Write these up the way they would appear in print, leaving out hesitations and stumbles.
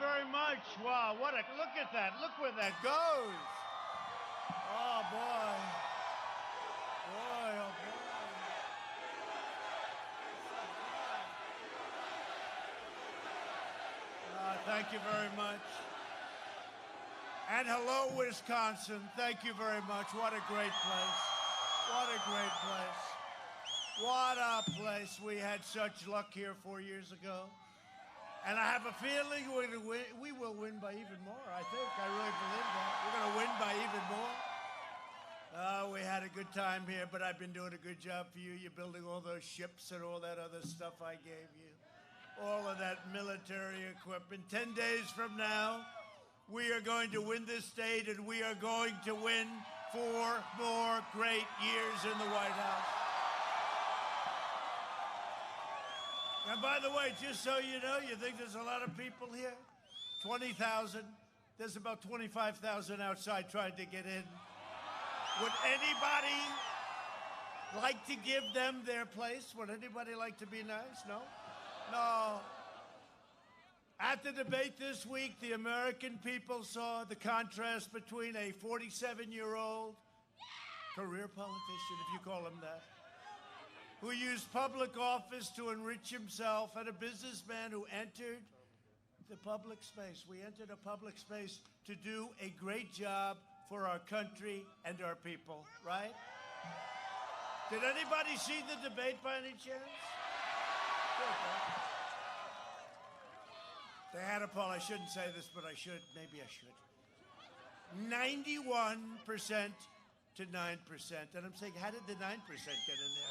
very much. Wow, look at that. Look where that goes. Oh, boy. Boy, oh, boy. Thank you very much. And hello, Wisconsin. Thank you very much. What a great place. What a great place. What a place. We had such luck here 4 years ago. And I have a feeling we will win by even more, I think. I really believe that. We're going to win by even more. We had a good time here, but I've been doing a good job for you. You're building all those ships and all that other stuff I gave you. All of that military equipment. 10 days from now, we are going to win this state, and we are going to win 4 more great years in the White House. And by the way, just so you know, you think there's a lot of people here? 20,000. There's about 25,000 outside trying to get in. Would anybody like to give them their place? Would anybody like to be nice? No? No. At the debate this week, the American people saw the contrast between a 47-year-old career politician, if you call him that, who used public office to enrich himself, and a businessman who entered the public space. We entered a public space to do a great job for our country and our people, right? Did anybody see the debate by any chance? They had a poll. I shouldn't say this, but I should. Maybe I should. 91% to 9%. And I'm saying, how did the 9% get in there?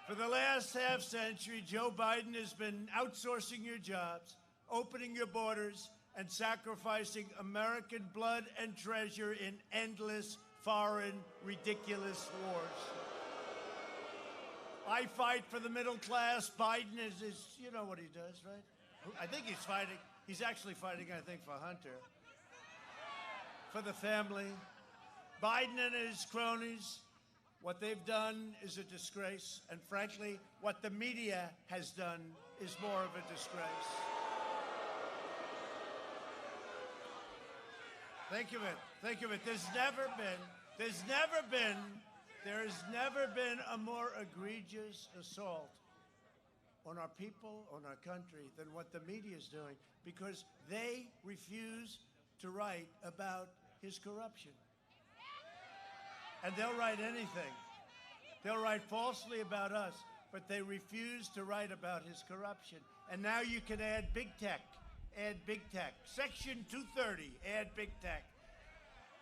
For the last half century, Joe Biden has been outsourcing your jobs, opening your borders, and sacrificing American blood and treasure in endless, foreign, ridiculous wars. I fight for the middle class. Biden is you know what he does, right? I think he's actually fighting, I think, for Hunter. For the family. Biden and his cronies, what they've done is a disgrace. And frankly, what the media has done is more of a disgrace. Think of it. There's never been a more egregious assault on our people, on our country, than what the media is doing, because they refuse to write about his corruption. And they'll write anything. They'll write falsely about us, but they refuse to write about his corruption. And now you can add big tech. Add big tech. Section 230, add big tech.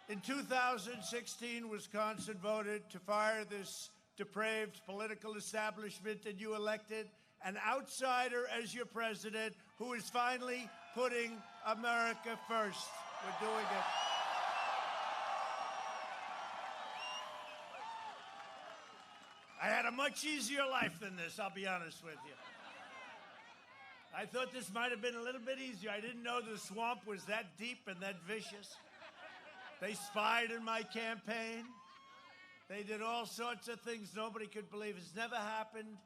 In 2016, Wisconsin voted to fire this depraved political establishment, and you elected an outsider as your president who is finally putting America first. We're doing it. I had a much easier life than this, I'll be honest with you. I thought this might have been a little bit easier. I didn't know the swamp was that deep and that vicious. They spied in my campaign. They did all sorts of things nobody could believe. It's never happened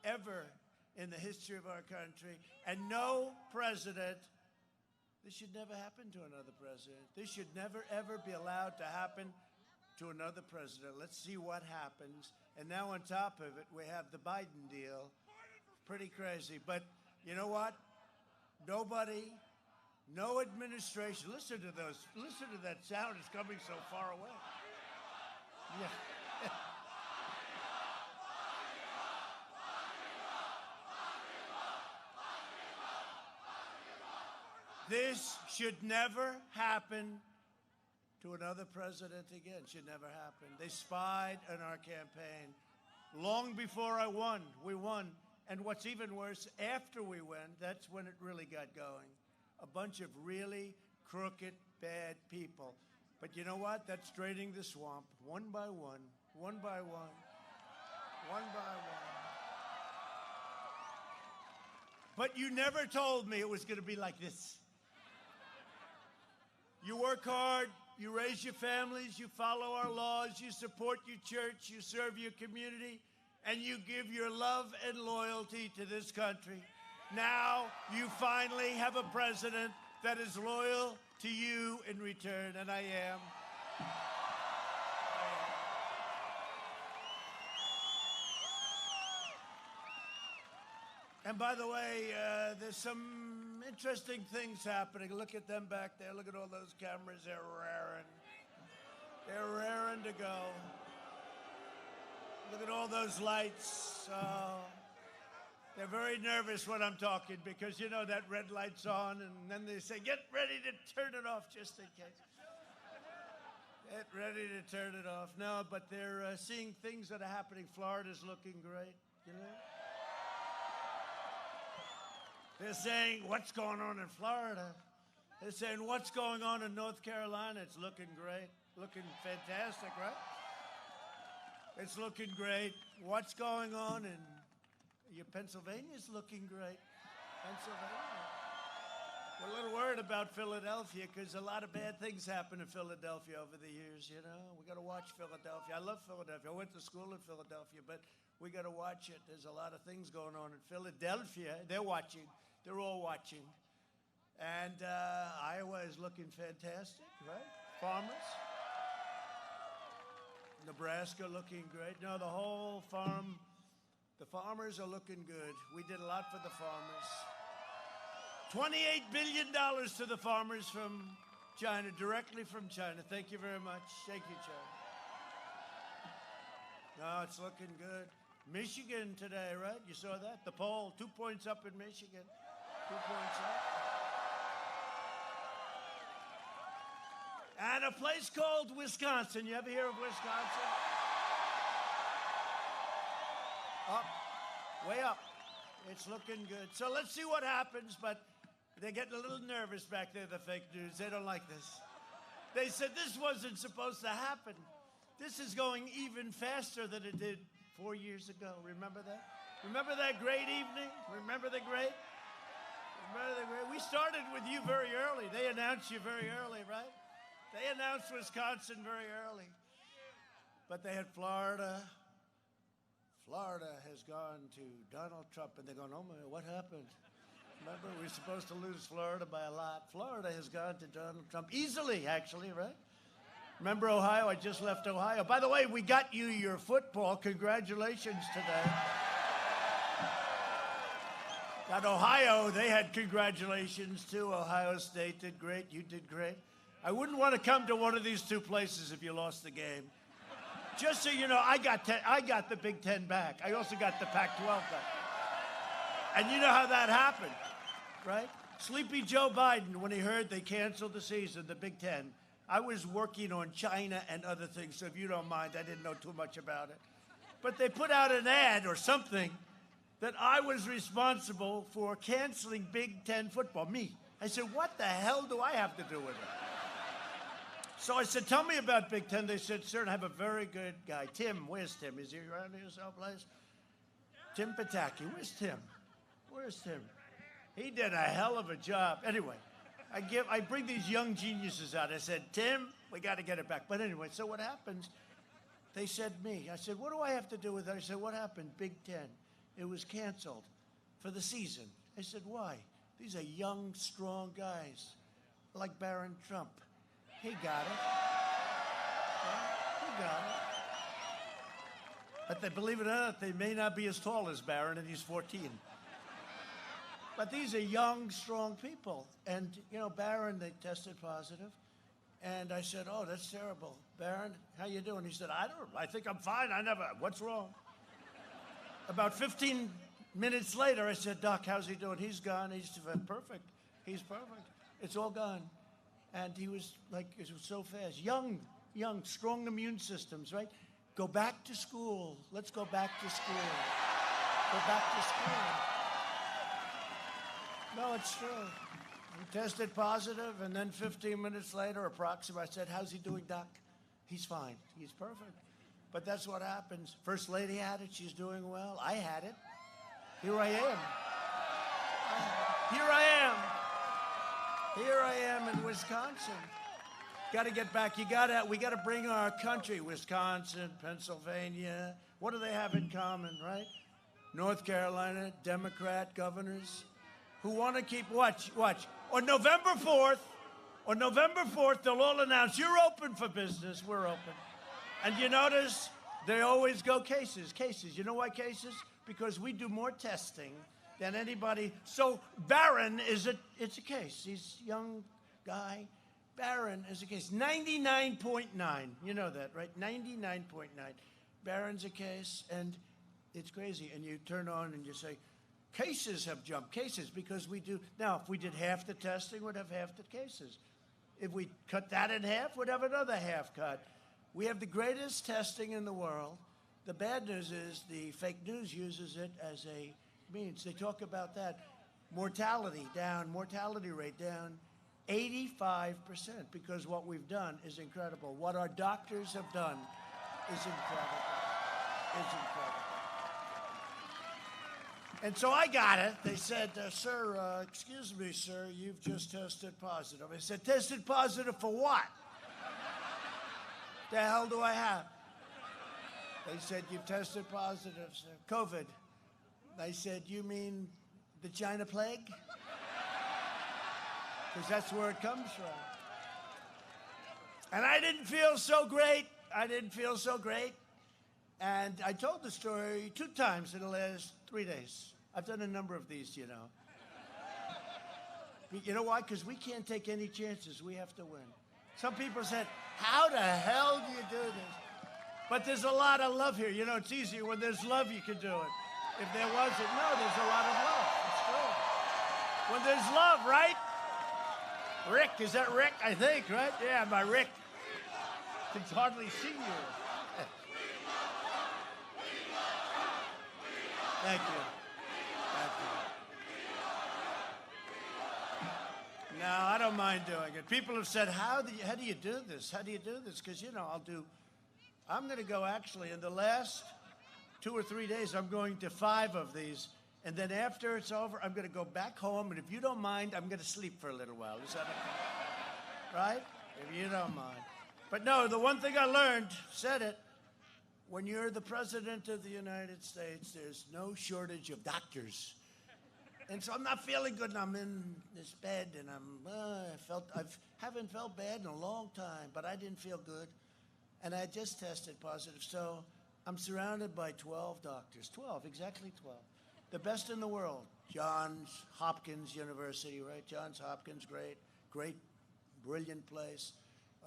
ever in the history of our country. And no president, this should never happen to another president. This should never, ever be allowed to happen to another president. Let's see what happens. And now on top of it, we have the Biden deal. Pretty crazy. But you know what? Nobody, no administration, listen to that sound. It's coming so far away. Yeah. This should never happen to another president again. Should never happen. They spied on our campaign. Long before I won, we won. And what's even worse, after we won, that's when it really got going. A bunch of really crooked, bad people. But you know what? That's draining the swamp one by one, one by one, one by one. But you never told me it was going to be like this. You work hard, you raise your families, you follow our laws, you support your church, you serve your community, and you give your love and loyalty to this country. Now you finally have a president that is loyal to you in return, and I am. And by the way, there's some interesting things happening. Look at them back there. Look at all those cameras. They're raring. They're raring to go. Look at all those lights. They're very nervous when I'm talking because, you know, that red light's on, and then they say, get ready to turn it off just in case. Get ready to turn it off. No, but they're seeing things that are happening. Florida's looking great, you know? They're saying, what's going on in Florida? They're saying, what's going on in North Carolina? It's looking great, looking fantastic, right? It's looking great. What's going on in Pennsylvania's looking great. Pennsylvania. We're a little worried about Philadelphia because a lot of bad things happen in Philadelphia over the years, you know? We got to watch Philadelphia. I love Philadelphia. I went to school in Philadelphia, but we got to watch it. There's a lot of things going on in Philadelphia. They're watching. They're all watching. And Iowa is looking fantastic, right? Farmers. Nebraska looking great. No, the whole the farmers are looking good. We did a lot for the farmers. $28 billion to the farmers from China, directly from China. Thank you very much. Thank you, China. No, it's looking good. Michigan today, right? You saw that? The poll, 2 points up in Michigan. 2 points up. And a place called Wisconsin. You ever hear of Wisconsin? Up, way up. It's looking good. So let's see what happens, but they're getting a little nervous back there, the fake news. They don't like this. They said this wasn't supposed to happen. This is going even faster than it did 4 years ago. Remember that? Remember that great evening? Remember the great? Remember the great? We started with you very early. They announced you very early, right? They announced Wisconsin very early. But they had Florida. Florida has gone to Donald Trump, and they're going, oh, man, what happened? Remember, we were supposed to lose Florida by a lot. Florida has gone to Donald Trump easily, actually, right? Remember Ohio? I just left Ohio. By the way, we got you your football. Congratulations today. Got Ohio. They had congratulations, too. Ohio State did great. You did great. I wouldn't want to come to one of these two places if you lost the game. Just so you know, I got the Big Ten back. I also got the Pac-12 back. And you know how that happened, right? Sleepy Joe Biden, when he heard they canceled the season, the Big Ten, I was working on China and other things, so if you don't mind, I didn't know too much about it. But they put out an ad or something that I was responsible for canceling Big Ten football. Me. I said, what the hell do I have to do with it? So I said, tell me about Big Ten. They said, sir, I have a very good guy. Tim, where's Tim? Is he around here someplace? Tim Pataki. Where's Tim? Where's Tim? He did a hell of a job. Anyway, I bring these young geniuses out. I said, Tim, we got to get it back. But anyway, so what happens? They said me. I said, what do I have to do with it? I said, what happened? Big Ten. It was canceled for the season. I said, why? These are young, strong guys like Barron Trump. He got it. He got it. But they, believe it or not, they may not be as tall as Barron, and he's 14. But these are young, strong people. And, you know, Barron, they tested positive. And I said, oh, that's terrible. Barron, how you doing? He said, I think I'm fine. What's wrong? About 15 minutes later, I said, Doc, how's he doing? He's gone. He's perfect. He's perfect. It's all gone. And he was like, it was so fast. Young, strong immune systems, right? Go back to school. Let's go back to school. Go back to school. No, it's true. He tested positive, and then 15 minutes later, approximately, I said, how's he doing, Doc? He's fine. He's perfect. But that's what happens. First lady had it. She's doing well. I had it. Here I am. Here I am. Here I am in Wisconsin. Got to get back. We got to bring our country. Wisconsin, Pennsylvania. What do they have in common, right? North Carolina, Democrat governors. who want to keep, watch. On November 4th, they'll all announce, you're open for business, we're open. And you notice they always go cases. You know why cases? Because we do more testing than anybody. So Barron it's a case. He's a young guy. Barron is a case. 99.9. You know that, right? 99.9. Barron's a case, and it's crazy. And you turn on and you say, cases have jumped. Cases, because we do. Now, if we did half the testing, we'd have half the cases. If we cut that in half, we'd have another half cut. We have the greatest testing in the world. The bad news is the fake news uses it as a means. They talk about that. Mortality down, mortality rate down 85%, because what we've done is incredible. What our doctors have done is incredible. It's incredible. And so I got it. They said, sir, excuse me, sir, you've just tested positive. I said, tested positive for what? The hell do I have? They said, you've tested positive, sir. COVID. I said, you mean the China plague? Because that's where it comes from. And I didn't feel so great. And I told the story 2 times in the last 3 days. I've done a number of these, you know. You know why? Because we can't take any chances. We have to win. Some people said, how the hell do you do this? But there's a lot of love here. You know, it's easier when there's love, you can do it. If there wasn't, no, there's a lot of love. It's true. When there's love, right? Rick, is that Rick? I think, right? Yeah, my Rick. Can hardly see you. Thank you. No, I don't mind doing it. People have said, how do you do this? How do you do this? Because, you know, I'm going to go actually in the last 2 or 3 days, I'm going to 5 of these. And then after it's over, I'm going to go back home. And if you don't mind, I'm going to sleep for a little while. Is that okay? Right? If you don't mind. But no, the one thing I learned, said it, when you're the president of the United States, there's no shortage of doctors. And so I'm not feeling good, and I'm in this bed, and I haven't felt bad in a long time, but I didn't feel good. And I just tested positive. So I'm surrounded by 12 doctors. 12, exactly 12. The best in the world. Johns Hopkins University, right? Johns Hopkins, great, brilliant place.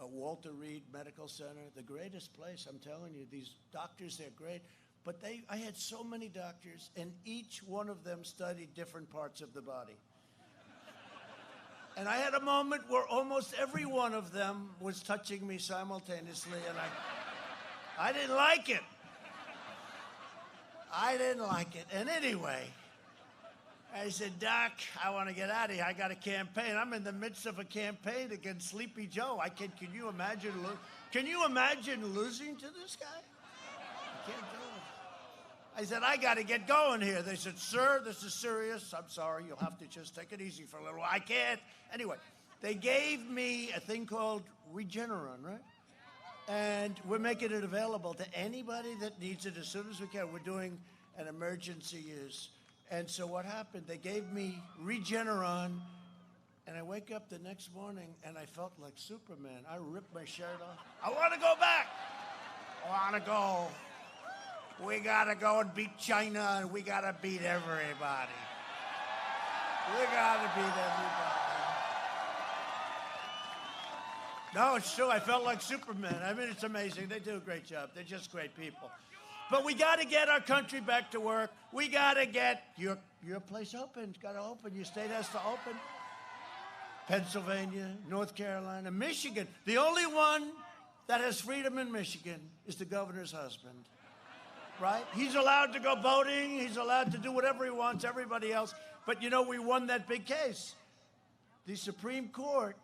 Walter Reed Medical Center, the greatest place, I'm telling you. These doctors, they're great. But I had so many doctors, and each one of them studied different parts of the body. And I had a moment where almost every one of them was touching me simultaneously, and I didn't like it. And anyway, I said, Doc, I want to get out of here. I got a campaign. I'm in the midst of a campaign against Sleepy Joe. Can you imagine losing to this guy? I can't do it. I said, I got to get going here. They said, sir, this is serious. I'm sorry. You'll have to just take it easy for a little while. I can't. Anyway, they gave me a thing called Regeneron, right? And we're making it available to anybody that needs it as soon as we can. We're doing an emergency use. And so what happened, they gave me Regeneron, and I wake up the next morning, and I felt like Superman. I ripped my shirt off. I want to go back. I want to go. We got to go and beat China, and we got to beat everybody. We got to beat everybody. No, it's true. I felt like Superman. I mean, it's amazing. They do a great job. They're just great people. But we got to get our country back to work. We got to get your place open. It's got to open. Your state has to open. Pennsylvania, North Carolina, Michigan. The only one that has freedom in Michigan is the governor's husband. Right? He's allowed to go voting. He's allowed to do whatever he wants, everybody else. But, you know, we won that big case. The Supreme Court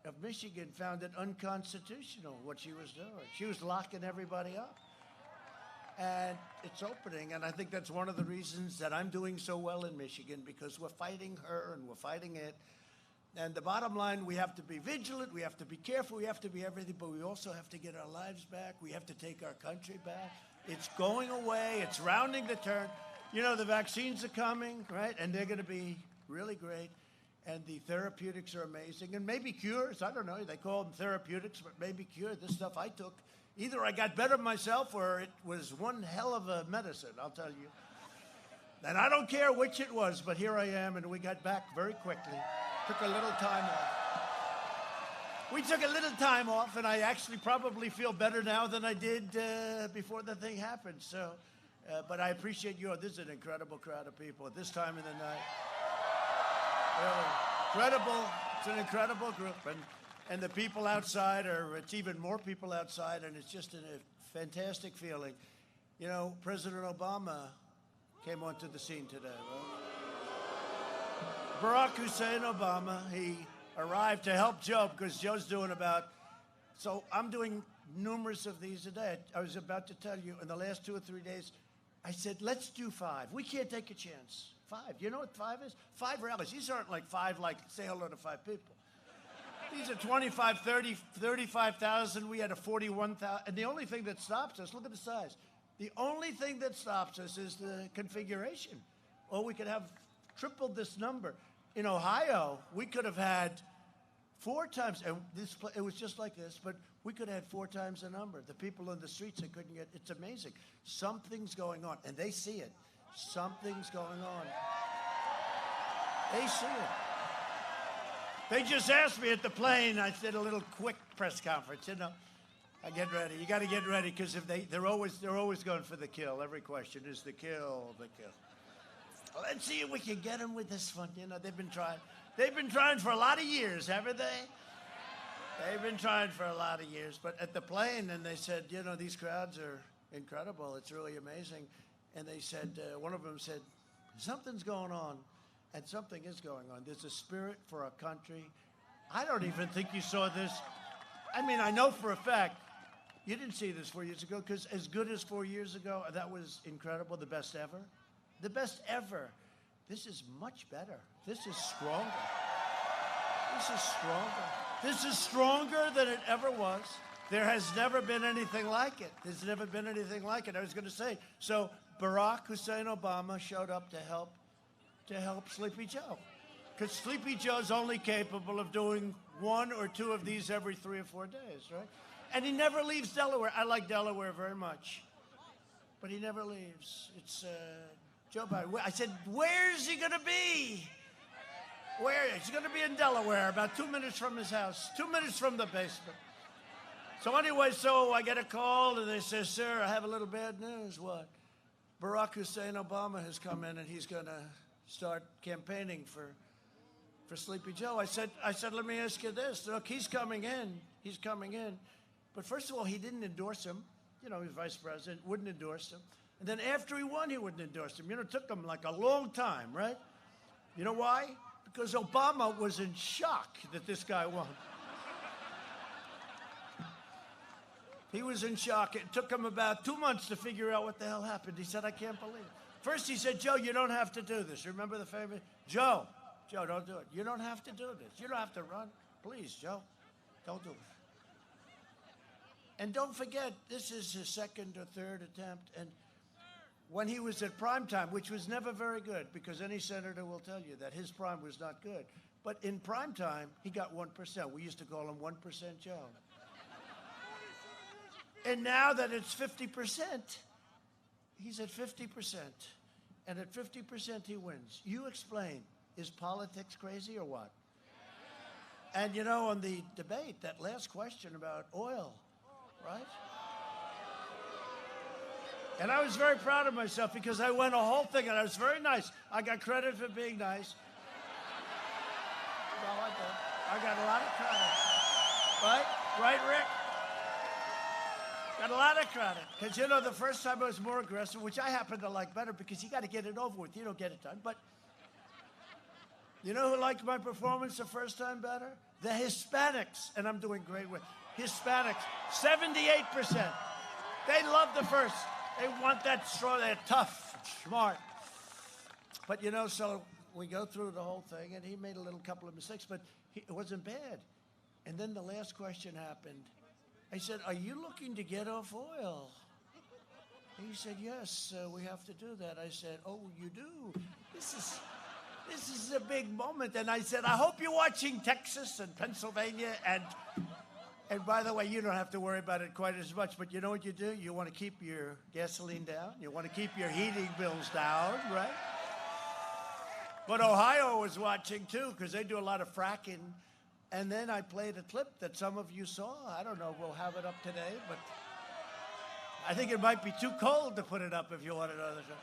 of Michigan found it unconstitutional, what she was doing. She was locking everybody up. And it's opening, and I think that's one of the reasons that I'm doing so well in Michigan, because we're fighting her and we're fighting it. And the bottom line, we have to be vigilant, we have to be careful, we have to be everything, but we also have to get our lives back. We have to take our country back. It's going away. It's rounding the turn. You know, the vaccines are coming, right? And they're going to be really great. And the therapeutics are amazing. And maybe cures, I don't know, they call them therapeutics, but maybe cure. This stuff I took, either I got better myself or it was one hell of a medicine, I'll tell you. And I don't care which it was, but here I am, and we got back very quickly. Took a little time off. We took a little time off, and I actually probably feel better now than I did before the thing happened. So, but I appreciate you. This is an incredible crowd of people at this time of the night. Really incredible. It's an incredible group, and the people outside it's even more people outside, and it's just a fantastic feeling. You know, President Obama came onto the scene today. Right? Barack Hussein Obama, he arrived to help Joe because Joe's doing so I'm doing numerous of these a day. I was about to tell you, in the last 2 or 3 days, I said, let's do 5. We can't take a chance. 5. You know what 5 is? 5 rallies. These aren't like 5, like say hello to 5 people. These are 25, 30, 35,000. We had a 41,000. And the only thing that stops us, look at the size. The only thing that stops us is the configuration. Or we could have tripled this number. In Ohio, we could have had 4 times, and it was just like this, but we could have had 4 times the number. The people on the streets, they couldn't get, it's amazing. Something's going on, and they see it. Something's going on. They see it. They just asked me at the plane, I did a little quick press conference, you know. I get ready. You got to get ready because if they're always going for the kill. Every question is the kill, the kill. Well, let's see if we can get them with this one. You know, they've been trying. They've been trying for a lot of years, haven't they? They've been trying for a lot of years. But at the plane, and they said, you know, these crowds are incredible. It's really amazing. And they said, one of them said, something's going on. And something is going on. There's a spirit for our country. I don't even think you saw this. I mean, I know for a fact you didn't see this 4 years ago, because as good as 4 years ago, that was incredible, the best ever. The best ever. This is much better. This is stronger. This is stronger. This is stronger than it ever was. There has never been anything like it. There's never been anything like it. I was going to say, so Barack Hussein Obama showed up to help Sleepy Joe. Because Sleepy Joe's only capable of doing 1 or 2 of these every 3 or 4 days, right? And he never leaves Delaware. I like Delaware very much. But he never leaves. It's Joe Biden. I said, where's he going to be? Where? He's going to be in Delaware, about 2 minutes from his house, 2 minutes from the basement. So anyway, so I get a call, and they say, sir, I have a little bad news. What? Barack Hussein Obama has come in, and he's going to start campaigning for Sleepy Joe. I said, let me ask you this. Look, he's coming in. He's coming in. But first of all, he didn't endorse him. You know, he was vice president, wouldn't endorse him. And then after he won, he wouldn't endorse him. You know, it took him like a long time, right? You know why? Because Obama was in shock that this guy won. He was in shock. It took him about 2 months to figure out what the hell happened. He said, I can't believe it. First, he said, Joe, you don't have to do this. Remember the famous? Joe, don't do it. You don't have to do this. You don't have to run. Please, Joe, don't do it. And don't forget, this is his 2nd or 3rd attempt. And when he was at prime time, which was never very good, because any senator will tell you that his prime was not good. But in prime time, he got 1%. We used to call him 1% Joe. And now that it's 50%, he's at 50%. And at 50%, he wins. You explain, is politics crazy or what? And you know, on the debate, that last question about oil, right? And I was very proud of myself because I went a whole thing, and I was very nice. I got credit for being nice. Well, I did. I got a lot of credit. Right? Right, Rick? Got a lot of credit. Because, you know, the first time I was more aggressive, which I happen to like better because you got to get it over with. You don't get it done. But you know who liked my performance the first time better? The Hispanics. And I'm doing great with Hispanics. 78%. They love the first. They want that straw. They're tough, smart. But, you know, so we go through the whole thing, and he made a little couple of mistakes, but it wasn't bad. And then the last question happened. I said, are you looking to get off oil? And he said, yes, we have to do that. I said, oh, you do? This is a big moment. And I said, I hope you're watching Texas and Pennsylvania. And by the way, you don't have to worry about it quite as much. But you know what you do? You want to keep your gasoline down. You want to keep your heating bills down, right? But Ohio was watching, too, because they do a lot of fracking. And then I played a clip that some of you saw. I don't know if we'll have it up today, but I think it might be too cold to put it up if you want another show.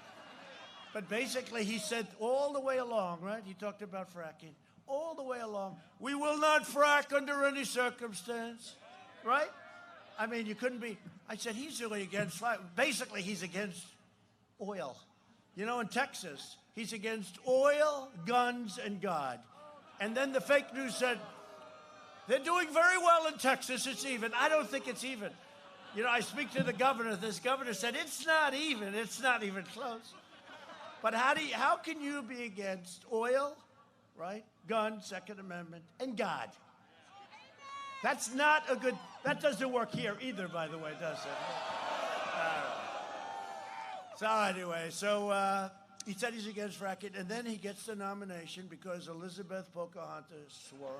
But basically, he said all the way along, right? He talked about fracking. All the way along, we will not frack under any circumstance, right? I mean, you couldn't be. I said, he's really against frack. Basically, he's against oil. You know, in Texas, he's against oil, guns, and God. And then the fake news said, they're doing very well in Texas. It's even. I don't think it's even. You know, I speak to the governor. This governor said, it's not even. It's not even close. But how can you be against oil, right? Guns, Second Amendment, and God? That's not a good, that doesn't work here either, by the way, does it? So anyway, he said he's against fracking, and then he gets the nomination because Elizabeth Pocahontas swore.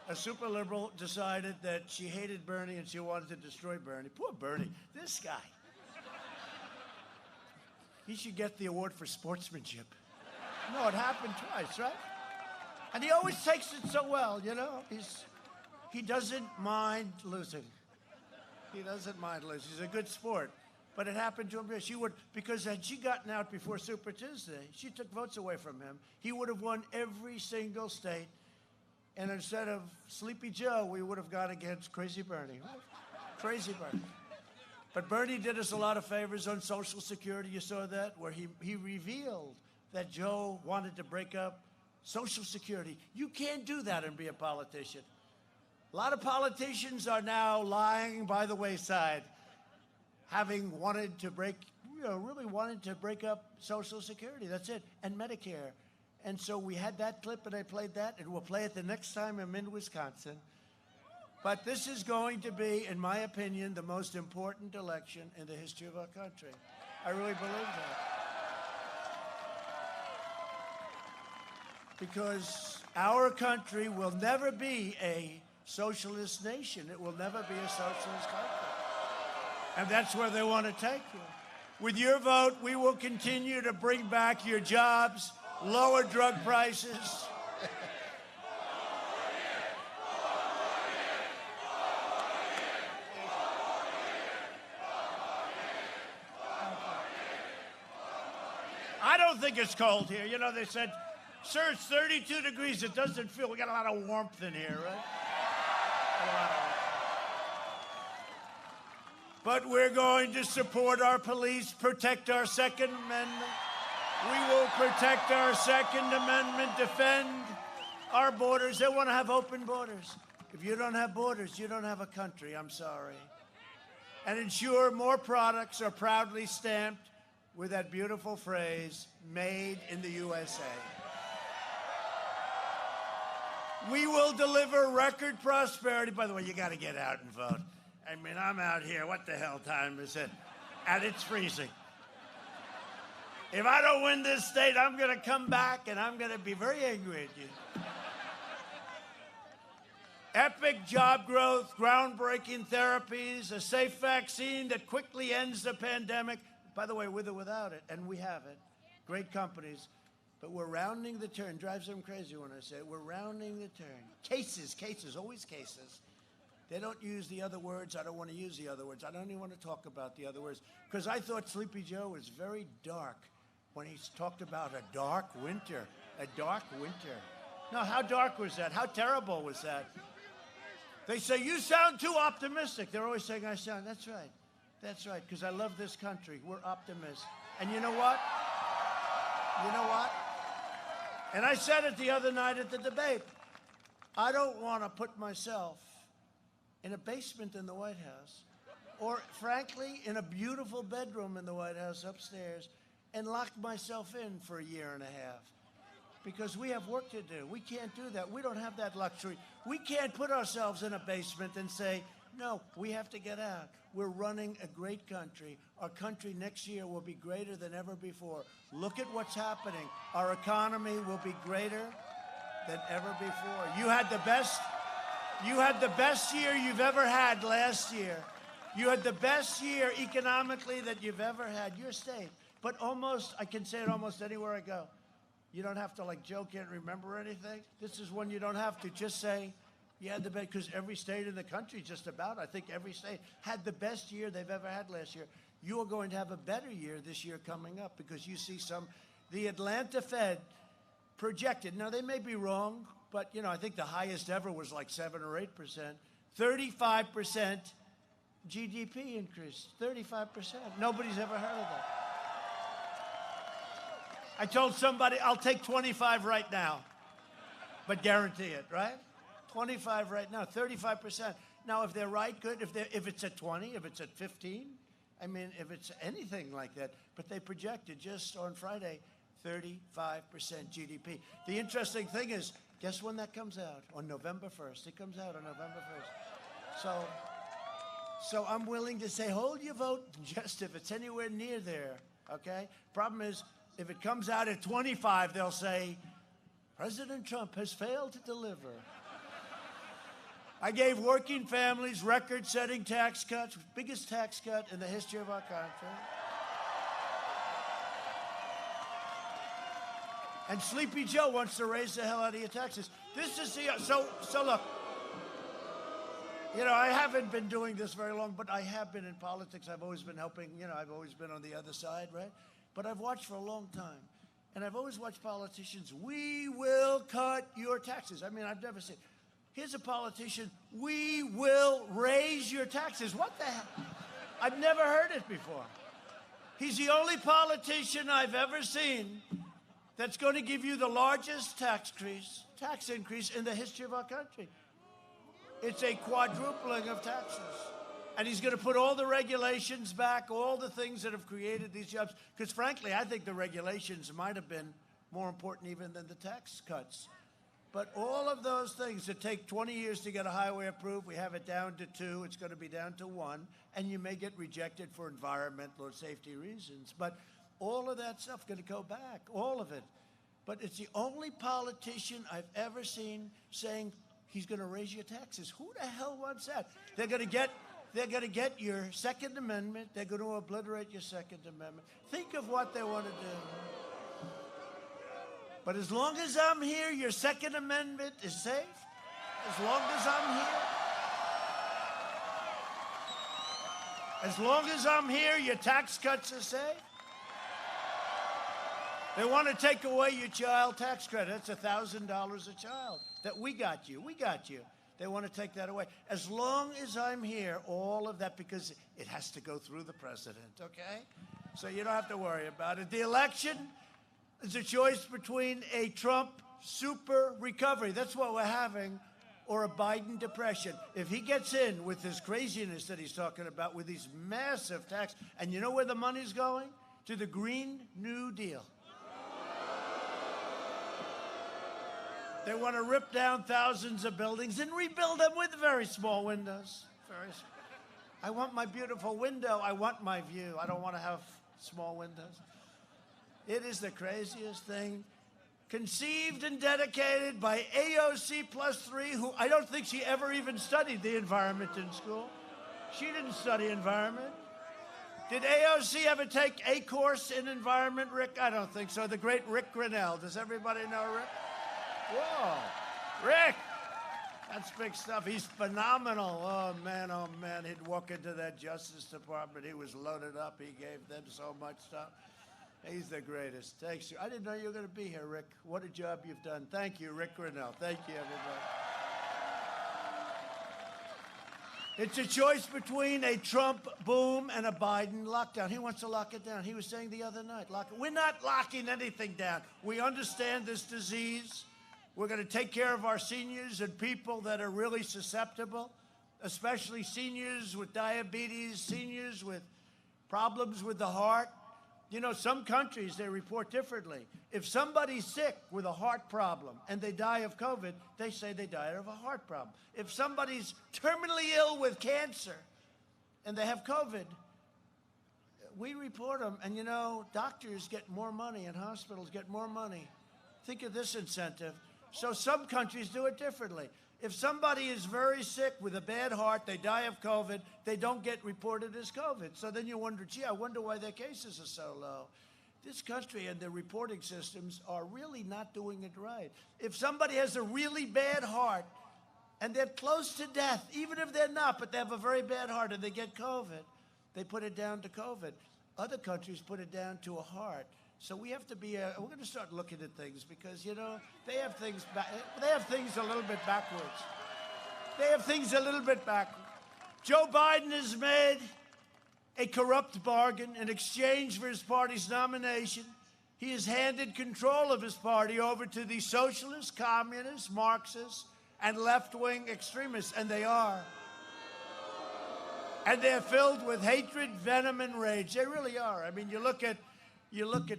A super liberal decided that she hated Bernie and she wanted to destroy Bernie. Poor Bernie, this guy. He should get the award for sportsmanship. No, it happened twice, right? And he always takes it so well, you know? He doesn't mind losing. He doesn't mind losing. He's a good sport. But it happened to him. Because had she gotten out before Super Tuesday, she took votes away from him. He would have won every single state. And instead of Sleepy Joe, we would have gone against Crazy Bernie. Crazy Bernie. But Bernie did us a lot of favors on Social Security. You saw that, where he revealed that Joe wanted to break up Social Security. You can't do that and be a politician. A lot of politicians are now lying by the wayside, having wanted to really wanted to break up Social Security. That's it. And Medicare. And so we had that clip, and I played that, and we'll play it the next time I'm in Wisconsin. But this is going to be, in my opinion, the most important election in the history of our country. I really believe that. Because our country will never be a socialist nation. It will never be a socialist country. And that's where they want to take you. With your vote, we will continue to bring back your jobs, lower drug prices. I don't think it's cold here. You know, they said, sir, it's 32 degrees. It doesn't feel, we got a lot of warmth in here, right? But we're going to support our police, protect our Second Amendment. We will protect our Second Amendment, defend our borders. They want to have open borders. If you don't have borders, you don't have a country. I'm sorry. And ensure more products are proudly stamped with that beautiful phrase, made in the USA. We will deliver record prosperity. By the way, you got to get out and vote. I mean, I'm out here. What the hell time is it? And it's freezing. If I don't win this state, I'm going to come back and I'm going to be very angry at you. Epic job growth, groundbreaking therapies, a safe vaccine that quickly ends the pandemic. By the way, with or without it, and we have it. Great companies. But we're rounding the turn. Drives them crazy when I say it. We're rounding the turn. Cases, always cases. They don't use the other words. I don't want to use the other words. I don't even want to talk about the other words. Because I thought Sleepy Joe was very dark when he talked about a dark winter. A dark winter. No, how dark was that? How terrible was that? They say, you sound too optimistic. They're always saying I sound, that's right. That's right, because I love this country. We're optimists. And you know what? You know what? And I said it the other night at the debate. I don't want to put myself in a basement in the White House, or frankly, in a beautiful bedroom in the White House upstairs, and lock myself in for a year and a half. Because we have work to do. We can't do that. We don't have that luxury. We can't put ourselves in a basement and say, No, we have to get out. We're running a great country. Our country next year will be greater than ever before. Look at what's happening. Our economy will be greater than ever before. You had the best year you've ever had last year. You had the best year economically that you've ever had, your state. But almost, I can say it almost anywhere I go. You don't have to like Joe can't remember anything. This is one you don't have to just say, you had the best, because every state in the country just about, I think every state had the best year they've ever had last year. You are going to have a better year this year coming up because you see the Atlanta Fed projected, now they may be wrong, but you know, I think the highest ever was like 7 or 8%, 35% GDP increase, 35%. Nobody's ever heard of that. I told somebody, I'll take 25 right now, but guarantee it, right? 25 right now, 35%. Now, if they're right, good. If it's at 20, if it's at 15, I mean, if it's anything like that. But they projected just on Friday, 35% GDP. The interesting thing is, guess when that comes out? On November 1st. It comes out on November 1st. So I'm willing to say, hold your vote just if it's anywhere near there, okay? Problem is, if it comes out at 25, they'll say, President Trump has failed to deliver. I gave working families record-setting tax cuts, biggest tax cut in the history of our country. And Sleepy Joe wants to raise the hell out of your taxes. This is so look, you know, I haven't been doing this very long, but I have been in politics. I've always been helping, you know, I've always been on the other side, right? But I've watched for a long time. And I've always watched politicians, we will cut your taxes. I mean, I've never seen, here's a politician, we will raise your taxes. What the hell? I've never heard it before. He's the only politician I've ever seen that's going to give you the largest tax increase in the history of our country. It's a quadrupling of taxes. And he's going to put all the regulations back, all the things that have created these jobs. Because frankly, I think the regulations might have been more important even than the tax cuts. But all of those things that take 20 years to get a highway approved, we have it down to 2. It's going to be down to 1. And you may get rejected for environmental or safety reasons. But all of that stuff going to go back, all of it. But it's the only politician I've ever seen saying he's going to raise your taxes. Who the hell wants that? They're going to get your Second Amendment. They're going to obliterate your Second Amendment. Think of what they want to do. But as long as I'm here, your Second Amendment is safe. As long as I'm here. As long as I'm here, your tax cuts are safe. They want to take away your child tax credit. That's $1,000 a child that we got you. We got you. They want to take that away. As long as I'm here, all of that, because it has to go through the president, okay? So you don't have to worry about it. The election is a choice between a Trump super recovery, that's what we're having, or a Biden depression. If he gets in with this craziness that he's talking about, with these massive tax, and you know where the money's going? To the Green New Deal. They want to rip down thousands of buildings and rebuild them with very small windows. I want my beautiful window. I want my view. I don't want to have small windows. It is the craziest thing. Conceived and dedicated by AOC +3, who I don't think she ever even studied the environment in school. She didn't study environment. Did AOC ever take a course in environment, Rick? I don't think so. The great Rick Grinnell. Does everybody know Rick? Whoa, Rick, that's big stuff. He's phenomenal. Oh, man, he'd walk into that Justice Department. He was loaded up. He gave them so much stuff. He's the greatest. Thanks. I didn't know you were going to be here, Rick. What a job you've done. Thank you, Rick Grinnell. Thank you, everybody. It's a choice between a Trump boom and a Biden lockdown. He wants to lock it down. He was saying the other night, we're not locking anything down. We understand this disease. We're going to take care of our seniors and people that are really susceptible, especially seniors with diabetes, seniors with problems with the heart. You know, some countries, they report differently. If somebody's sick with a heart problem and they die of COVID, they say they died of a heart problem. If somebody's terminally ill with cancer and they have COVID, we report them. And, you know, doctors get more money and hospitals get more money. Think of this incentive. So some countries do it differently. If somebody is very sick with a bad heart, they die of COVID, they don't get reported as COVID. So then you wonder, gee, I wonder why their cases are so low. This country and their reporting systems are really not doing it right. If somebody has a really bad heart and they're close to death, even if they're not, but they have a very bad heart and they get COVID, they put it down to COVID. Other countries put it down to a heart. So we have to be, we're going to start looking at things because, you know, they have things a little bit backwards. They have things a little bit backwards. Joe Biden has made a corrupt bargain in exchange for his party's nomination. He has handed control of his party over to the socialists, communists, Marxists, and left-wing extremists, and they are. And they're filled with hatred, venom, and rage. They really are. I mean, you look at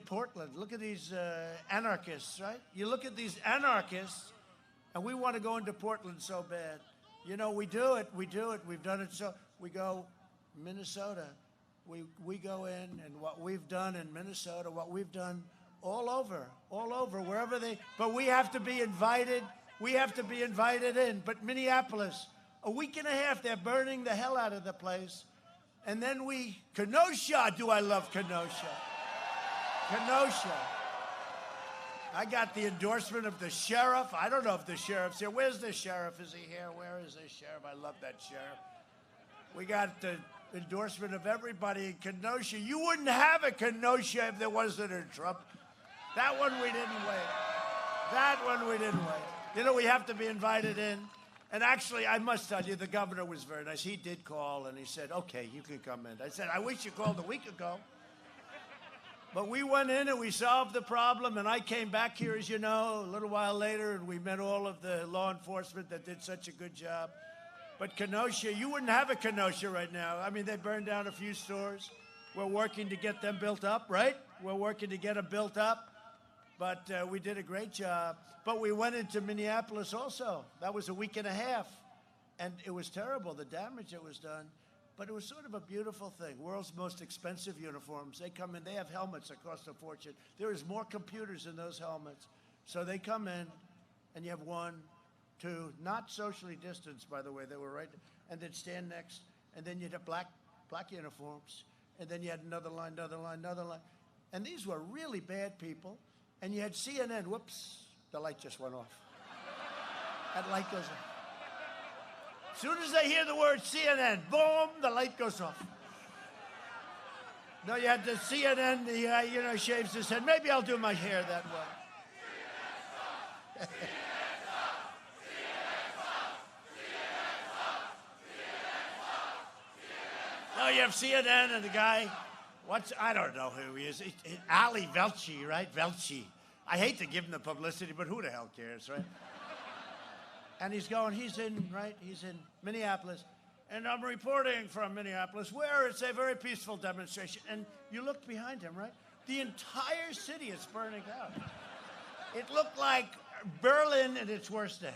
Portland. Look at these anarchists, right? You look at these anarchists, and we want to go into Portland so bad. You know, we do it. We've done it so. We go Minnesota. We go in, and what we've done in Minnesota, what we've done all over, wherever they. But we have to be invited. We have to be invited in. But Minneapolis, a week and a half, they're burning the hell out of the place, and then Kenosha. Do I love Kenosha? Kenosha. I got the endorsement of the sheriff. I don't know if the sheriff's here. Where's the sheriff? Is he here? Where is the sheriff? I love that sheriff. We got the endorsement of everybody in Kenosha. You wouldn't have a Kenosha if there wasn't a Trump. That one we didn't wait. You know, we have to be invited in. And actually, I must tell you, the governor was very nice. He did call, and he said, okay, you can come in. I said, I wish you called a week ago. But we went in and we solved the problem, and I came back here, as you know, a little while later, and we met all of the law enforcement that did such a good job. But Kenosha, you wouldn't have a Kenosha right now. I mean, they burned down a few stores. We're working to get them built up, right? We're working to get them built up. But we did a great job. But we went into Minneapolis also. That was a week and a half. And it was terrible, the damage that was done. But it was sort of a beautiful thing. World's most expensive uniforms. They come in, they have helmets that cost a fortune. There is more computers in those helmets. So they come in, and you have 1, 2, not socially distanced, by the way. They were right, and they'd stand next, and then you'd have black uniforms, and then you had another line. And these were really bad people. And you had CNN. Whoops, the light just went off. That light goes off. As soon as they hear the word CNN, boom, the light goes off. No, you had the CNN, the shaves his head. Maybe I'll do my hair that way. No, you have CNN and the guy, I don't know who he is. Ali Velshi, right? Velshi. I hate to give him the publicity, but who the hell cares, right? And he's in Minneapolis. And I'm reporting from Minneapolis, where it's a very peaceful demonstration. And you look behind him, right? The entire city is burning out. It looked like Berlin at its worst day.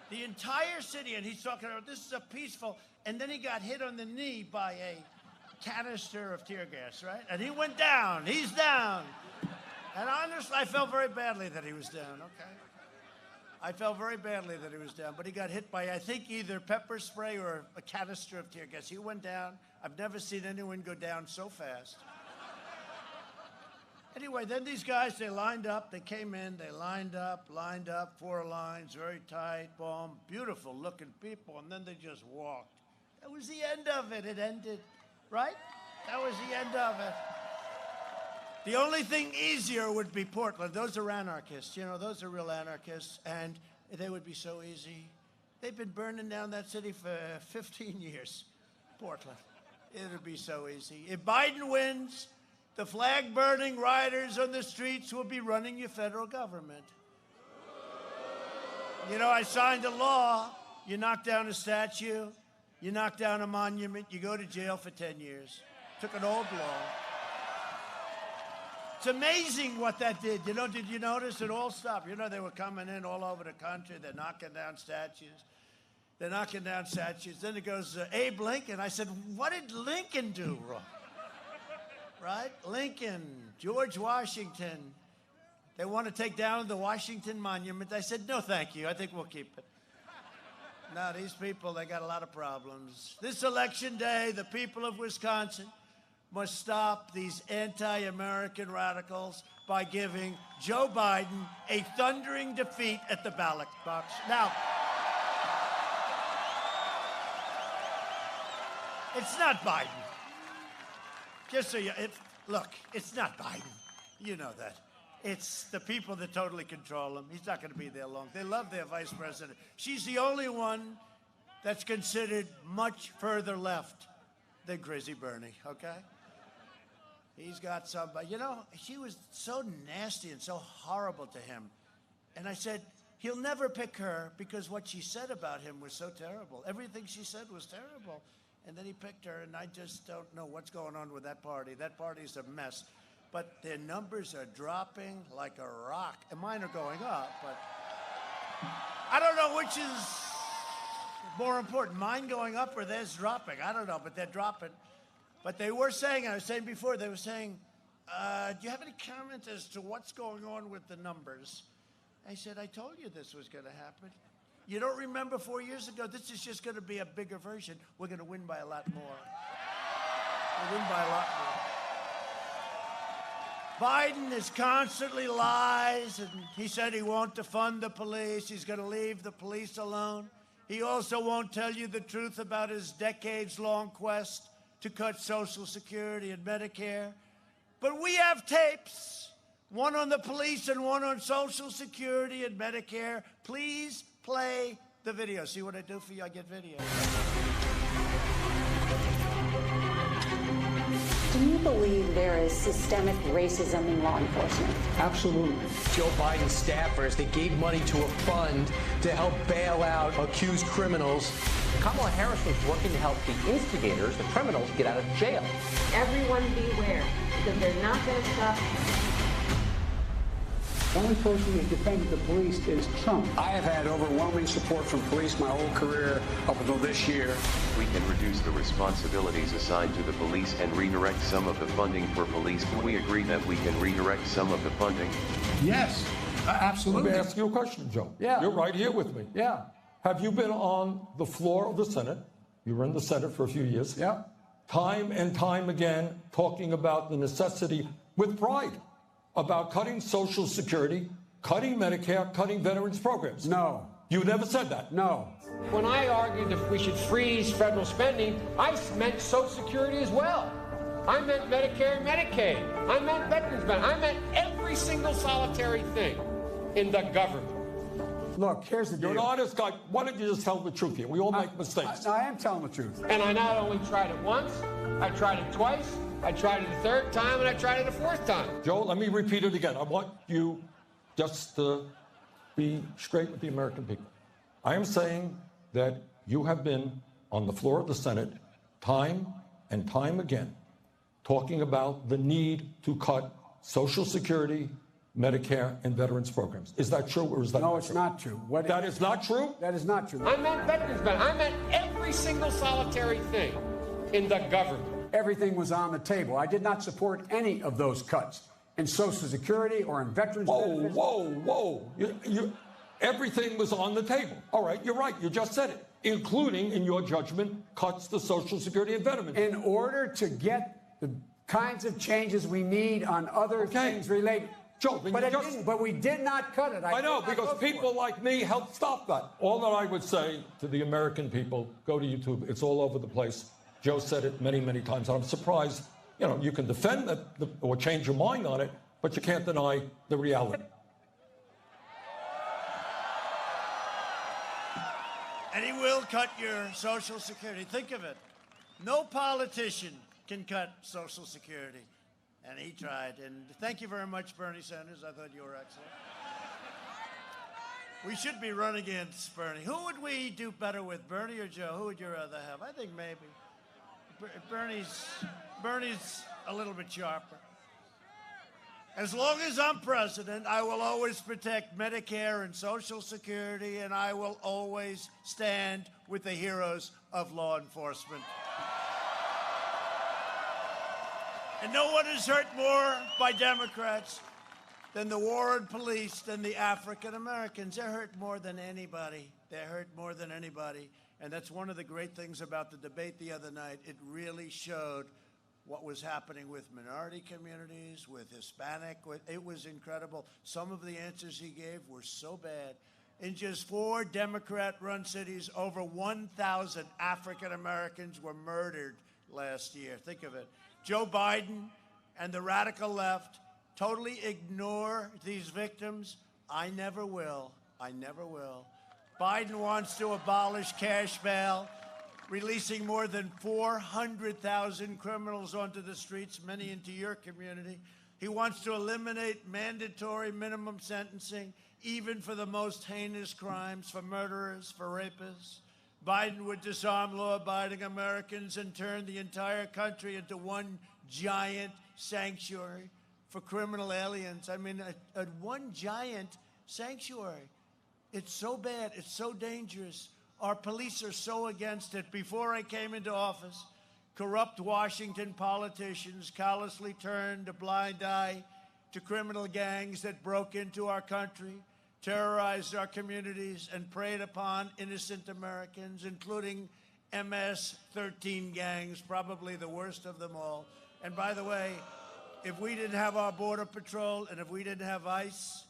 The entire city, and he's talking about, this is a peaceful, and then he got hit on the knee by a canister of tear gas, right? And he went down. He's down. And honestly, I felt very badly that he was down, okay? I felt very badly that he was down, but he got hit by, I think, either pepper spray or a canister of tear gas. He went down. I've never seen anyone go down so fast. Anyway, then these guys, they lined up. They came in. They lined up, 4 lines, very tight, boom, beautiful-looking people, and then they just walked. That was the end of it. It ended, right? That was the end of it. The only thing easier would be Portland. Those are anarchists. You know, those are real anarchists, and they would be so easy. They've been burning down that city for 15 years, Portland. It would be so easy. If Biden wins, the flag-burning rioters on the streets will be running your federal government. You know, I signed a law. You knock down a statue, you knock down a monument, you go to jail for 10 years. Took an old law. It's amazing what that did. You know, did you notice it all stopped? You know, they were coming in all over the country. They're knocking down statues. They're knocking down statues. Then it goes, Abe Lincoln. I said, what did Lincoln do wrong? Right? Lincoln, George Washington. They want to take down the Washington Monument. I said, no, thank you. I think we'll keep it. No, these people, they got a lot of problems. This election day, the people of Wisconsin must stop these anti-American radicals by giving Joe Biden a thundering defeat at the ballot box. Now, it's not Biden. Just so you, look, it's not Biden. You know that. It's the people that totally control him. He's not going to be there long. They love their vice president. She's the only one that's considered much further left than Crazy Bernie, okay? He's got somebody. You know, she was so nasty and so horrible to him. And I said, he'll never pick her because what she said about him was so terrible. Everything she said was terrible. And then he picked her, and I just don't know what's going on with that party. That party's a mess. But their numbers are dropping like a rock. And mine are going up, but I don't know which is more important, mine going up or theirs dropping. I don't know, but they're dropping. But they were saying, I was saying before, they were saying, do you have any comment as to what's going on with the numbers? I said, I told you this was going to happen. You don't remember 4 years ago? This is just going to be a bigger version. We're going to win by a lot more. We'll win by a lot more. Biden is constantly lies, and he said he won't defund the police. He's going to leave the police alone. He also won't tell you the truth about his decades-long quest to cut Social Security and Medicare. But we have tapes, one on the police and one on Social Security and Medicare. Please play the video. See what I do for you? I get video. Do you believe there is systemic racism in law enforcement? Absolutely. Joe Biden's staffers, they gave money to a fund to help bail out accused criminals. Kamala Harris was working to help the instigators, the criminals, get out of jail. Everyone beware, because they're not going to stop. The only person that defended the police is Trump. I have had overwhelming support from police my whole career up until this year. We can reduce the responsibilities assigned to the police and redirect some of the funding for police. Can we agree that we can redirect some of the funding? Yes, absolutely. Let me ask you a question, Joe. Yeah. You're right here with me. Yeah. Have you been on the floor of the Senate? You were in the Senate for a few years. Yeah. Time and time again, talking about the necessity, with pride, about cutting Social Security, cutting Medicare, cutting veterans programs. No. You never said that. No. When I argued if we should freeze federal spending, I meant Social Security as well. I meant Medicare and Medicaid. I meant veterans benefits. I meant every single solitary thing in the government. Look, here's the deal. You're an honest guy. Why don't you just tell the truth here? We all make mistakes. I am telling the truth. And I not only tried it once, I tried it twice, I tried it a third time, and I tried it a fourth time. Joe, let me repeat it again. I want you just to be straight with the American people. I am saying that you have been on the floor of the Senate time and time again talking about the need to cut Social Security, Medicare, and veterans programs. Is that true or is that No, not it's true? not true. That is not true? That is not true. I meant veterans benefits. I meant every single solitary thing in the government. Everything was on the table. I did not support any of those cuts in Social Security or in veterans benefits. Whoa. Everything was on the table. All right, you're right. You just said it, including, in your judgment, cuts to Social Security and veterans. In order to get the kinds of changes we need on other things related. Joe, but we did not cut it. I know, because people like me helped stop that. All that I would say to the American people, go to YouTube. It's all over the place. Joe said it many, many times. And I'm surprised, you can defend it or change your mind on it, but you can't deny the reality. And he will cut your Social Security. Think of it. No politician can cut Social Security. And he tried. And thank you very much, Bernie Sanders. I thought you were excellent. We should be running against Bernie. Who would we do better with, Bernie or Joe? Who would you rather have? I think maybe Bernie's a little bit sharper. As long as I'm president, I will always protect Medicare and Social Security, and I will always stand with the heroes of law enforcement. And no one is hurt more by Democrats than the war on police, than the African Americans. They're hurt more than anybody. They're hurt more than anybody. And that's one of the great things about the debate the other night. It really showed what was happening with minority communities, with Hispanic. It was incredible. Some of the answers he gave were so bad. In just 4 Democrat-run cities, over 1,000 African Americans were murdered last year. Think of it. Joe Biden and the radical left totally ignore these victims. I never will. I never will. Biden wants to abolish cash bail, releasing more than 400,000 criminals onto the streets, many into your community. He wants to eliminate mandatory minimum sentencing, even for the most heinous crimes, for murderers, for rapists. Biden would disarm law-abiding Americans and turn the entire country into one giant sanctuary for criminal aliens. I mean, one giant sanctuary. It's so bad. It's so dangerous. Our police are so against it. Before I came into office, corrupt Washington politicians callously turned a blind eye to criminal gangs that broke into our country, terrorized our communities, and preyed upon innocent Americans, including MS-13 gangs, probably the worst of them all. And by the way, if we didn't have our Border Patrol and if we didn't have ICE,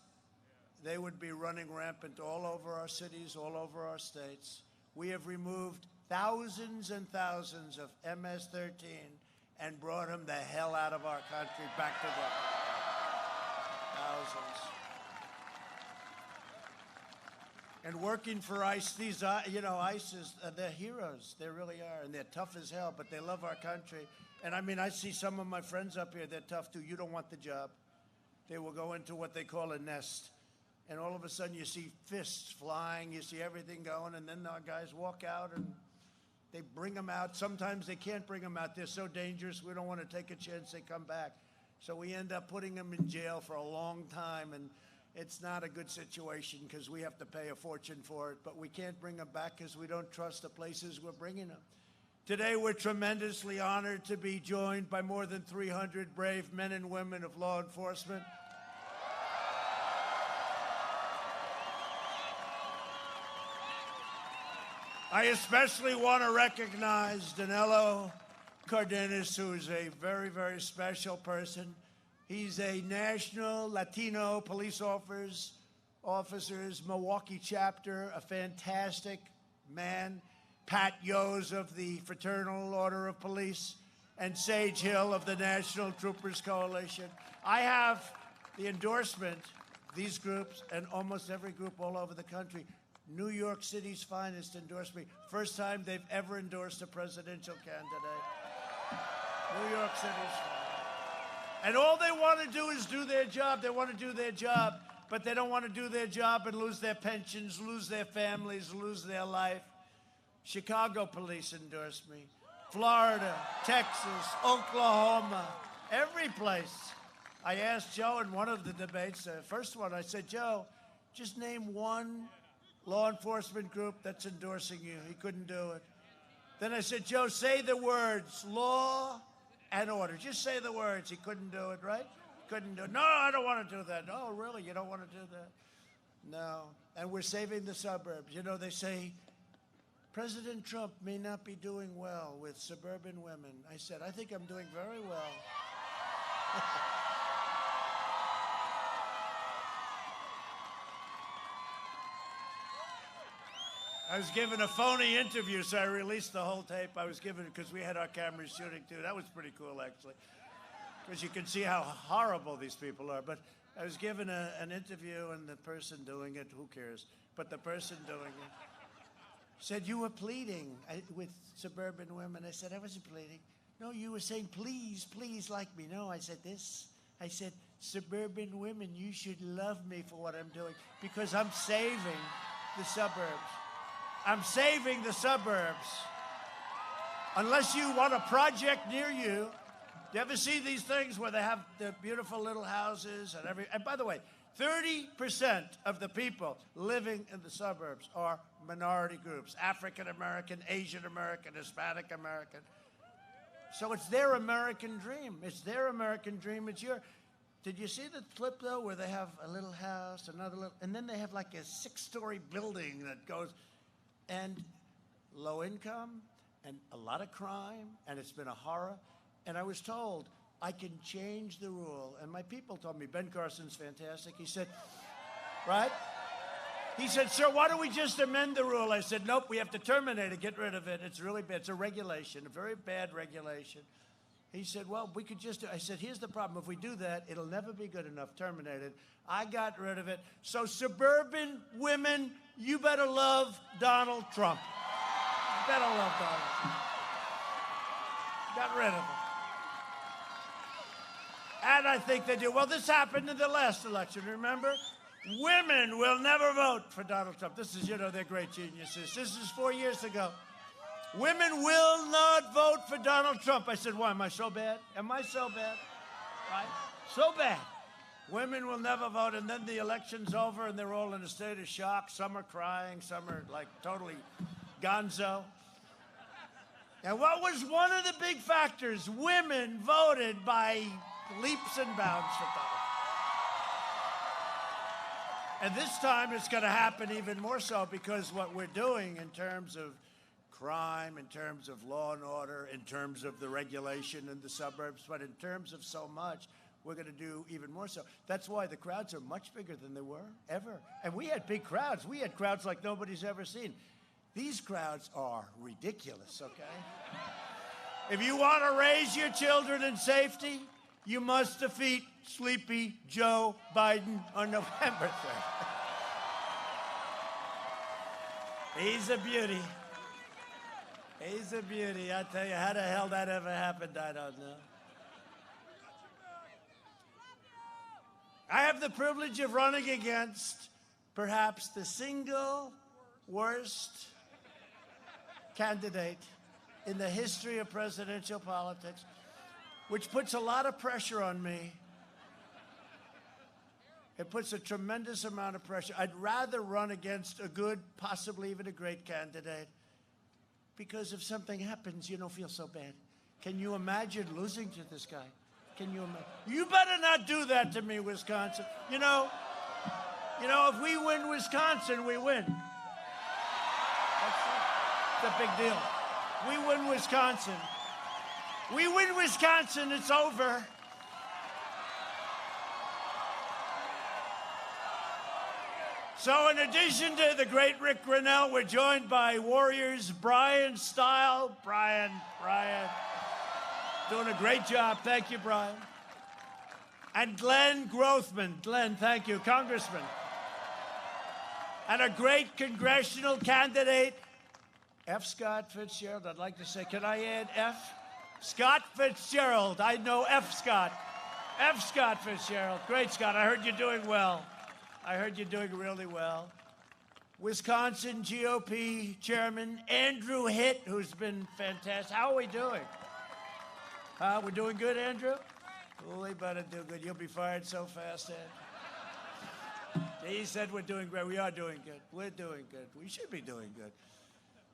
they would be running rampant all over our cities, all over our states. We have removed thousands and thousands of MS-13 and brought them the hell out of our country, back to them. Thousands. And working for ICE, these, ICE is, they're heroes. They really are. And they're tough as hell, but they love our country. And I mean, I see some of my friends up here, they're tough too. You don't want the job. They will go into what they call a nest. And all of a sudden you see fists flying, you see everything going, and then our guys walk out and they bring them out. Sometimes they can't bring them out. They're so dangerous, we don't want to take a chance they come back. So we end up putting them in jail for a long time, and it's not a good situation because we have to pay a fortune for it, but we can't bring them back because we don't trust the places we're bringing them. Today, we're tremendously honored to be joined by more than 300 brave men and women of law enforcement. I especially want to recognize Danilo Cardenas, who is a very, very special person. He's a national Latino police officers Milwaukee chapter, a fantastic man. Pat Yos of the Fraternal Order of Police, and Sage Hill of the National Troopers Coalition. I have the endorsement, these groups, and almost every group all over the country. New York City's finest endorsed me. First time they've ever endorsed a presidential candidate. New York City's finest. And all they want to do is do their job. They want to do their job, but they don't want to do their job and lose their pensions, lose their families, lose their life. Chicago police endorsed me. Florida, Texas, Oklahoma, every place. I asked Joe in one of the debates, the first one, I said, Joe, just name one law enforcement group that's endorsing you. He couldn't do it. Then I said, Joe, say the words, law and order. Just say the words. He couldn't do it, right? Couldn't do it. No, I don't want to do that. No, really, you don't want to do that? No. And we're saving the suburbs. You know, they say, President Trump may not be doing well with suburban women. I said, I think I'm doing very well. I was given a phony interview, so I released the whole tape. I was given it because we had our cameras shooting, too. That was pretty cool, actually, because you can see how horrible these people are. But I was given an interview, and the person doing it, who cares? But the person doing it said, you were pleading with suburban women. I said, I wasn't pleading. No, you were saying, please, please like me. No, I said this. I said, suburban women, you should love me for what I'm doing because I'm saving the suburbs. I'm saving the suburbs. Unless you want a project near you, You ever see these things where they have the beautiful little houses and by the way, 30% of the people living in the suburbs are minority groups, African American, Asian American, Hispanic American. So it's their American dream. It's their American dream. It's your. Did you see the clip, though, where they have a little house, another little, and then they have like a 6-story building that goes, and low income, and a lot of crime, and it's been a horror. And I was told I can change the rule. And my people told me, Ben Carson's fantastic. He said, right? He said, sir, why don't we just amend the rule? I said, nope, we have to terminate it, get rid of it. It's really bad. It's a regulation, a very bad regulation. He said, well, we could just do. I said, here's the problem. If we do that, it'll never be good enough. Terminate it. I got rid of it. So suburban women, you better love Donald Trump. You better love Donald Trump. Got rid of it. And I think they do. Well, this happened in the last election, remember? Women will never vote for Donald Trump. This is, they're great geniuses. This is 4 years ago. Women will not vote for Donald Trump. I said, why, am I so bad? Am I so bad? Right? So bad. Women will never vote, and then the election's over, and they're all in a state of shock. Some are crying, some are, like, totally gonzo. And what was one of the big factors? Women voted by leaps and bounds for Donald. And this time it's going to happen even more so because what we're doing in terms of crime, in terms of law and order, in terms of the regulation in the suburbs, but in terms of so much, we're going to do even more so. That's why the crowds are much bigger than they were ever. And we had big crowds. We had crowds like nobody's ever seen. These crowds are ridiculous, okay? If you want to raise your children in safety, you must defeat Sleepy Joe Biden on November 3rd. He's a beauty. He's a beauty. I tell you, how the hell that ever happened, I don't know. I have the privilege of running against perhaps the single worst candidate in the history of presidential politics, which puts a lot of pressure on me. It puts a tremendous amount of pressure. I'd rather run against a good, possibly even a great candidate, because if something happens, you don't feel so bad. Can you imagine losing to this guy? Can you imagine? You better not do that to me, Wisconsin. You know, if we win Wisconsin, we win. That's a big deal. We win Wisconsin. We win Wisconsin, it's over. So in addition to the great Rick Grinnell, we're joined by Warriors Brian Style. Brian, doing a great job. Thank you, Brian. And Glenn Grothman. Glenn, thank you, Congressman. And a great congressional candidate, F. Scott Fitzgerald. I'd like to say, can I add F? Scott Fitzgerald. I know F. Scott. F. Scott Fitzgerald. Great, Scott. I heard you're doing well. I heard you're doing really well. Wisconsin GOP Chairman Andrew Hitt, who's been fantastic. How are we doing? We're doing good, Andrew? Oh, we better do good. You'll be fired so fast, Ed. He said we're doing great. We are doing good. We're doing good. We should be doing good.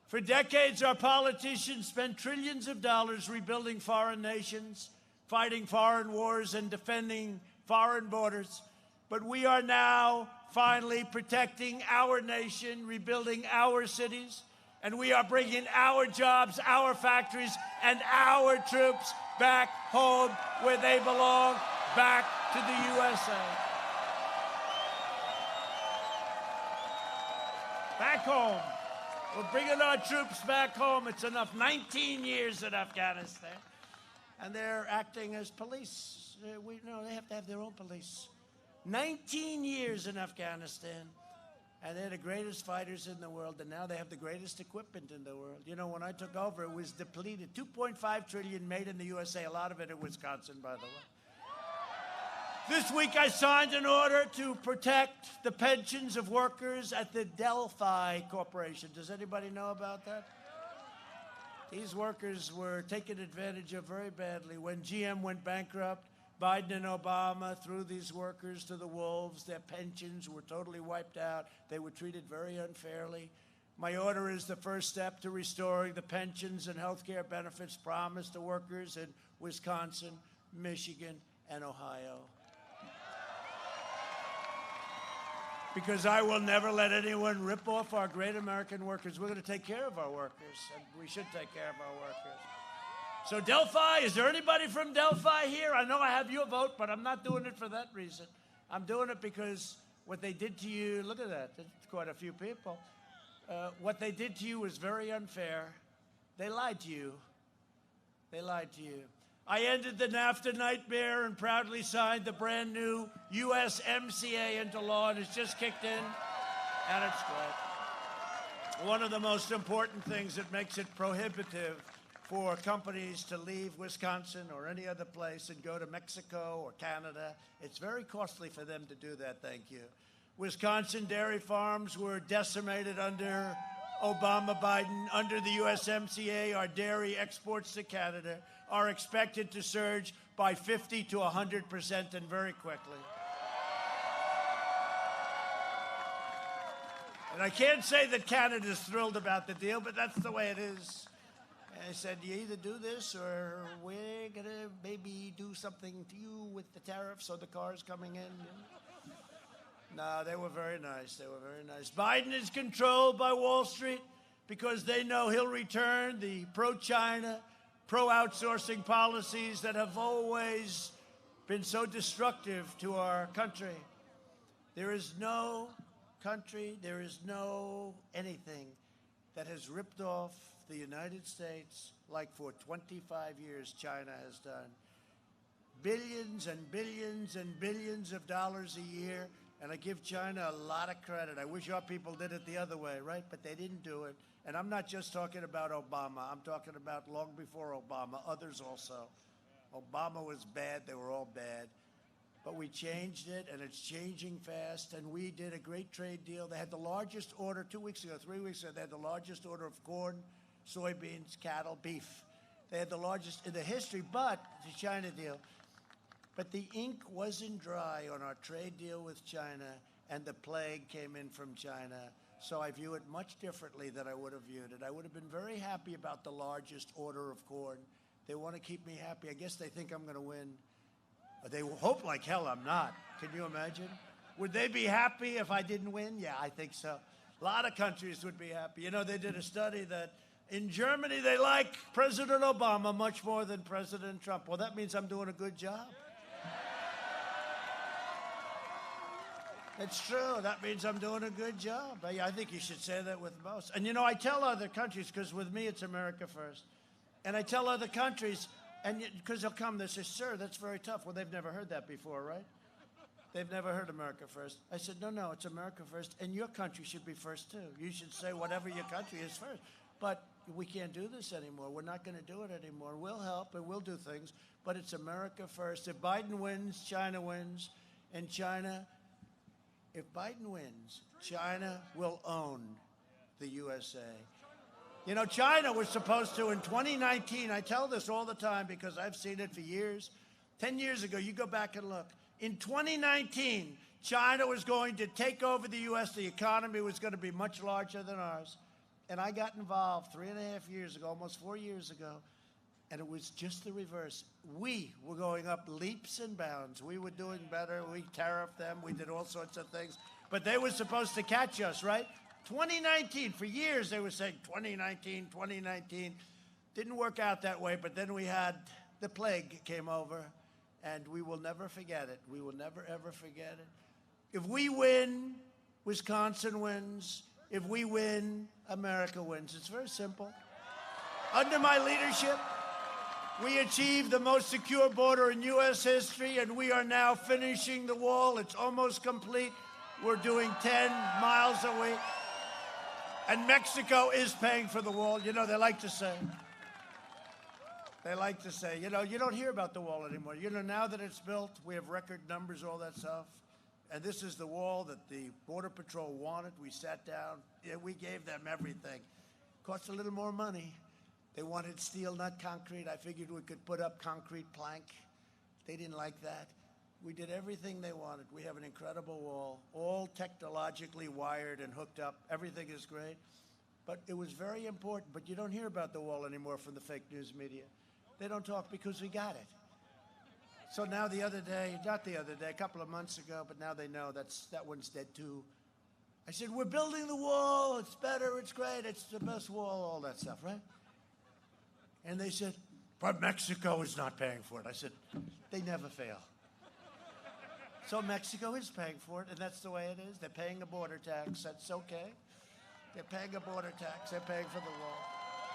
For decades, our politicians spent trillions of dollars rebuilding foreign nations, fighting foreign wars, and defending foreign borders. But we are now finally protecting our nation, rebuilding our cities, and we are bringing our jobs, our factories, and our troops back home where they belong, back to the USA. Back home. We're bringing our troops back home. It's enough. 19 years in Afghanistan. And they're acting as police. They have to have their own police. 19 years in Afghanistan, and they're the greatest fighters in the world, and now they have the greatest equipment in the world. You know, when I took over, it was depleted. $2.5 trillion made in the USA, a lot of it in Wisconsin, by the way. This week, I signed an order to protect the pensions of workers at the Delphi Corporation. Does anybody know about that? These workers were taken advantage of very badly. When GM went bankrupt, Biden and Obama threw these workers to the wolves. Their pensions were totally wiped out. They were treated very unfairly. My order is the first step to restoring the pensions and health care benefits promised to workers in Wisconsin, Michigan, and Ohio. Because I will never let anyone rip off our great American workers. We're going to take care of our workers, and we should take care of our workers. So Delphi, is there anybody from Delphi here? I know I have your vote, but I'm not doing it for that reason. I'm doing it because what they did to you, look at that, that's quite a few people. What they did to you was very unfair. They lied to you. They lied to you. I ended the NAFTA nightmare and proudly signed the brand new USMCA into law, and it's just kicked in, and it's great. One of the most important things that makes it prohibitive for companies to leave Wisconsin or any other place and go to Mexico or Canada. It's very costly for them to do that, thank you. Wisconsin dairy farms were decimated under Obama, Biden. Under the USMCA, our dairy exports to Canada are expected to surge by 50 to 100% and very quickly. And I can't say that Canada's thrilled about the deal, but that's the way it is. I said, you either do this or we're going to maybe do something to you with the tariffs or the cars coming in. No, they were very nice. They were very nice. Biden is controlled by Wall Street because they know he'll return the pro-China, pro-outsourcing policies that have always been so destructive to our country. There is no country, there is no anything that has ripped off the United States like for 25 years China has done. Billions and billions and billions of dollars a year, and I give China a lot of credit. I wish our people did it the other way, right? But they didn't do it. And I'm not just talking about Obama. I'm talking about long before Obama, others also. Obama was bad. They were all bad. But we changed it, and it's changing fast, and we did a great trade deal. They had the largest order 2 weeks ago, 3 weeks ago. They had the largest order of corn, soybeans, cattle, beef. They had the largest in the history, but the China deal. But the ink wasn't dry on our trade deal with China, and the plague came in from China. So I view it much differently than I would have viewed it. I would have been very happy about the largest order of corn. They want to keep me happy. I guess they think I'm going to win. They hope like hell I'm not. Can you imagine? Would they be happy if I didn't win? Yeah, I think so. A lot of countries would be happy. You know, they did a study that in Germany they like President Obama much more than President Trump. Well, that means I'm doing a good job. It's true. That means I'm doing a good job. I think you should say that with most. And, you know, I tell other countries, because with me it's America first. And I tell other countries, and because they'll come, they say, sir, that's very tough. Well, they've never heard that before, right? They've never heard America first. I said, no, it's America first, and your country should be first, too. You should say whatever your country is first. But we can't do this anymore. We're not going to do it anymore. We'll help, and we'll do things, but it's America first. If Biden wins, China wins, and China... If Biden wins, China will own the USA. You know, China was supposed to, in 2019, I tell this all the time because I've seen it for years. 10 years ago, you go back and look. In 2019, China was going to take over the U.S. The economy was going to be much larger than ours. And I got involved 3.5 years ago, almost 4 years ago, and it was just the reverse. We were going up leaps and bounds. We were doing better. We tariffed them. We did all sorts of things. But they were supposed to catch us, right? 2019, for years they were saying 2019, 2019. Didn't work out that way, but then we had the plague came over, and we will never forget it. We will never, ever forget it. If we win, Wisconsin wins. If we win, America wins. It's very simple. Under my leadership, we achieved the most secure border in U.S. history, and we are now finishing the wall. It's almost complete. We're doing 10 miles a week. And Mexico is paying for the wall. You know, they like to say, you know, you don't hear about the wall anymore. You know, now that it's built, we have record numbers, all that stuff. And this is the wall that the Border Patrol wanted. We sat down. Yeah, we gave them everything. Cost a little more money. They wanted steel, not concrete. I figured we could put up concrete plank. They didn't like that. We did everything they wanted. We have an incredible wall, all technologically wired and hooked up. Everything is great. But it was very important. But you don't hear about the wall anymore from the fake news media. They don't talk because we got it. So now a couple of months ago, but now they know that one's dead too. I said, we're building the wall. It's better. It's great. It's the best wall, all that stuff, right? And they said, but Mexico is not paying for it. I said, they never fail. So Mexico is paying for it, and that's the way it is. They're paying a border tax. That's okay. They're paying a border tax. They're paying for the wall.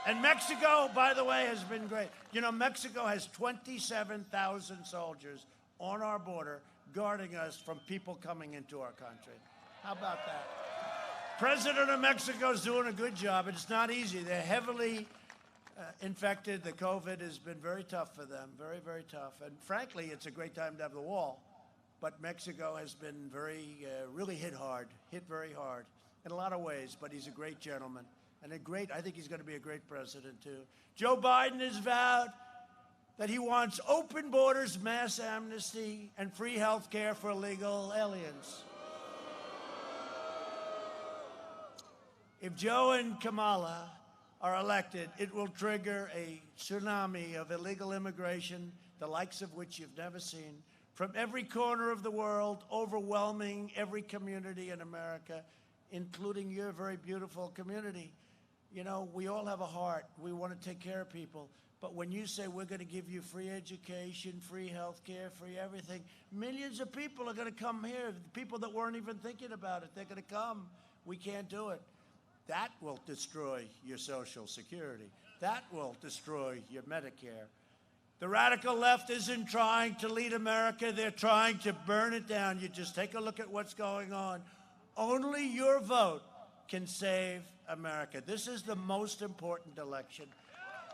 And Mexico, by the way, has been great. You know, Mexico has 27,000 soldiers on our border guarding us from people coming into our country. How about that? President of Mexico is doing a good job. It's not easy. They're heavily infected. The COVID has been very tough for them, very, very tough. And frankly, it's a great time to have the wall. But Mexico has been really hit very hard in a lot of ways. But he's a great gentleman and I think he's going to be a great president, too. Joe Biden has vowed that he wants open borders, mass amnesty, and free health care for illegal aliens. If Joe and Kamala are elected, it will trigger a tsunami of illegal immigration, the likes of which you've never seen, from every corner of the world, overwhelming every community in America, including your very beautiful community. You know, we all have a heart. We want to take care of people. But when you say we're going to give you free education, free health care, free everything, millions of people are going to come here, people that weren't even thinking about it. They're going to come. We can't do it. That will destroy your Social Security. That will destroy your Medicare. The radical left isn't trying to lead America. They're trying to burn it down. You just take a look at what's going on. Only your vote can save America. This is the most important election.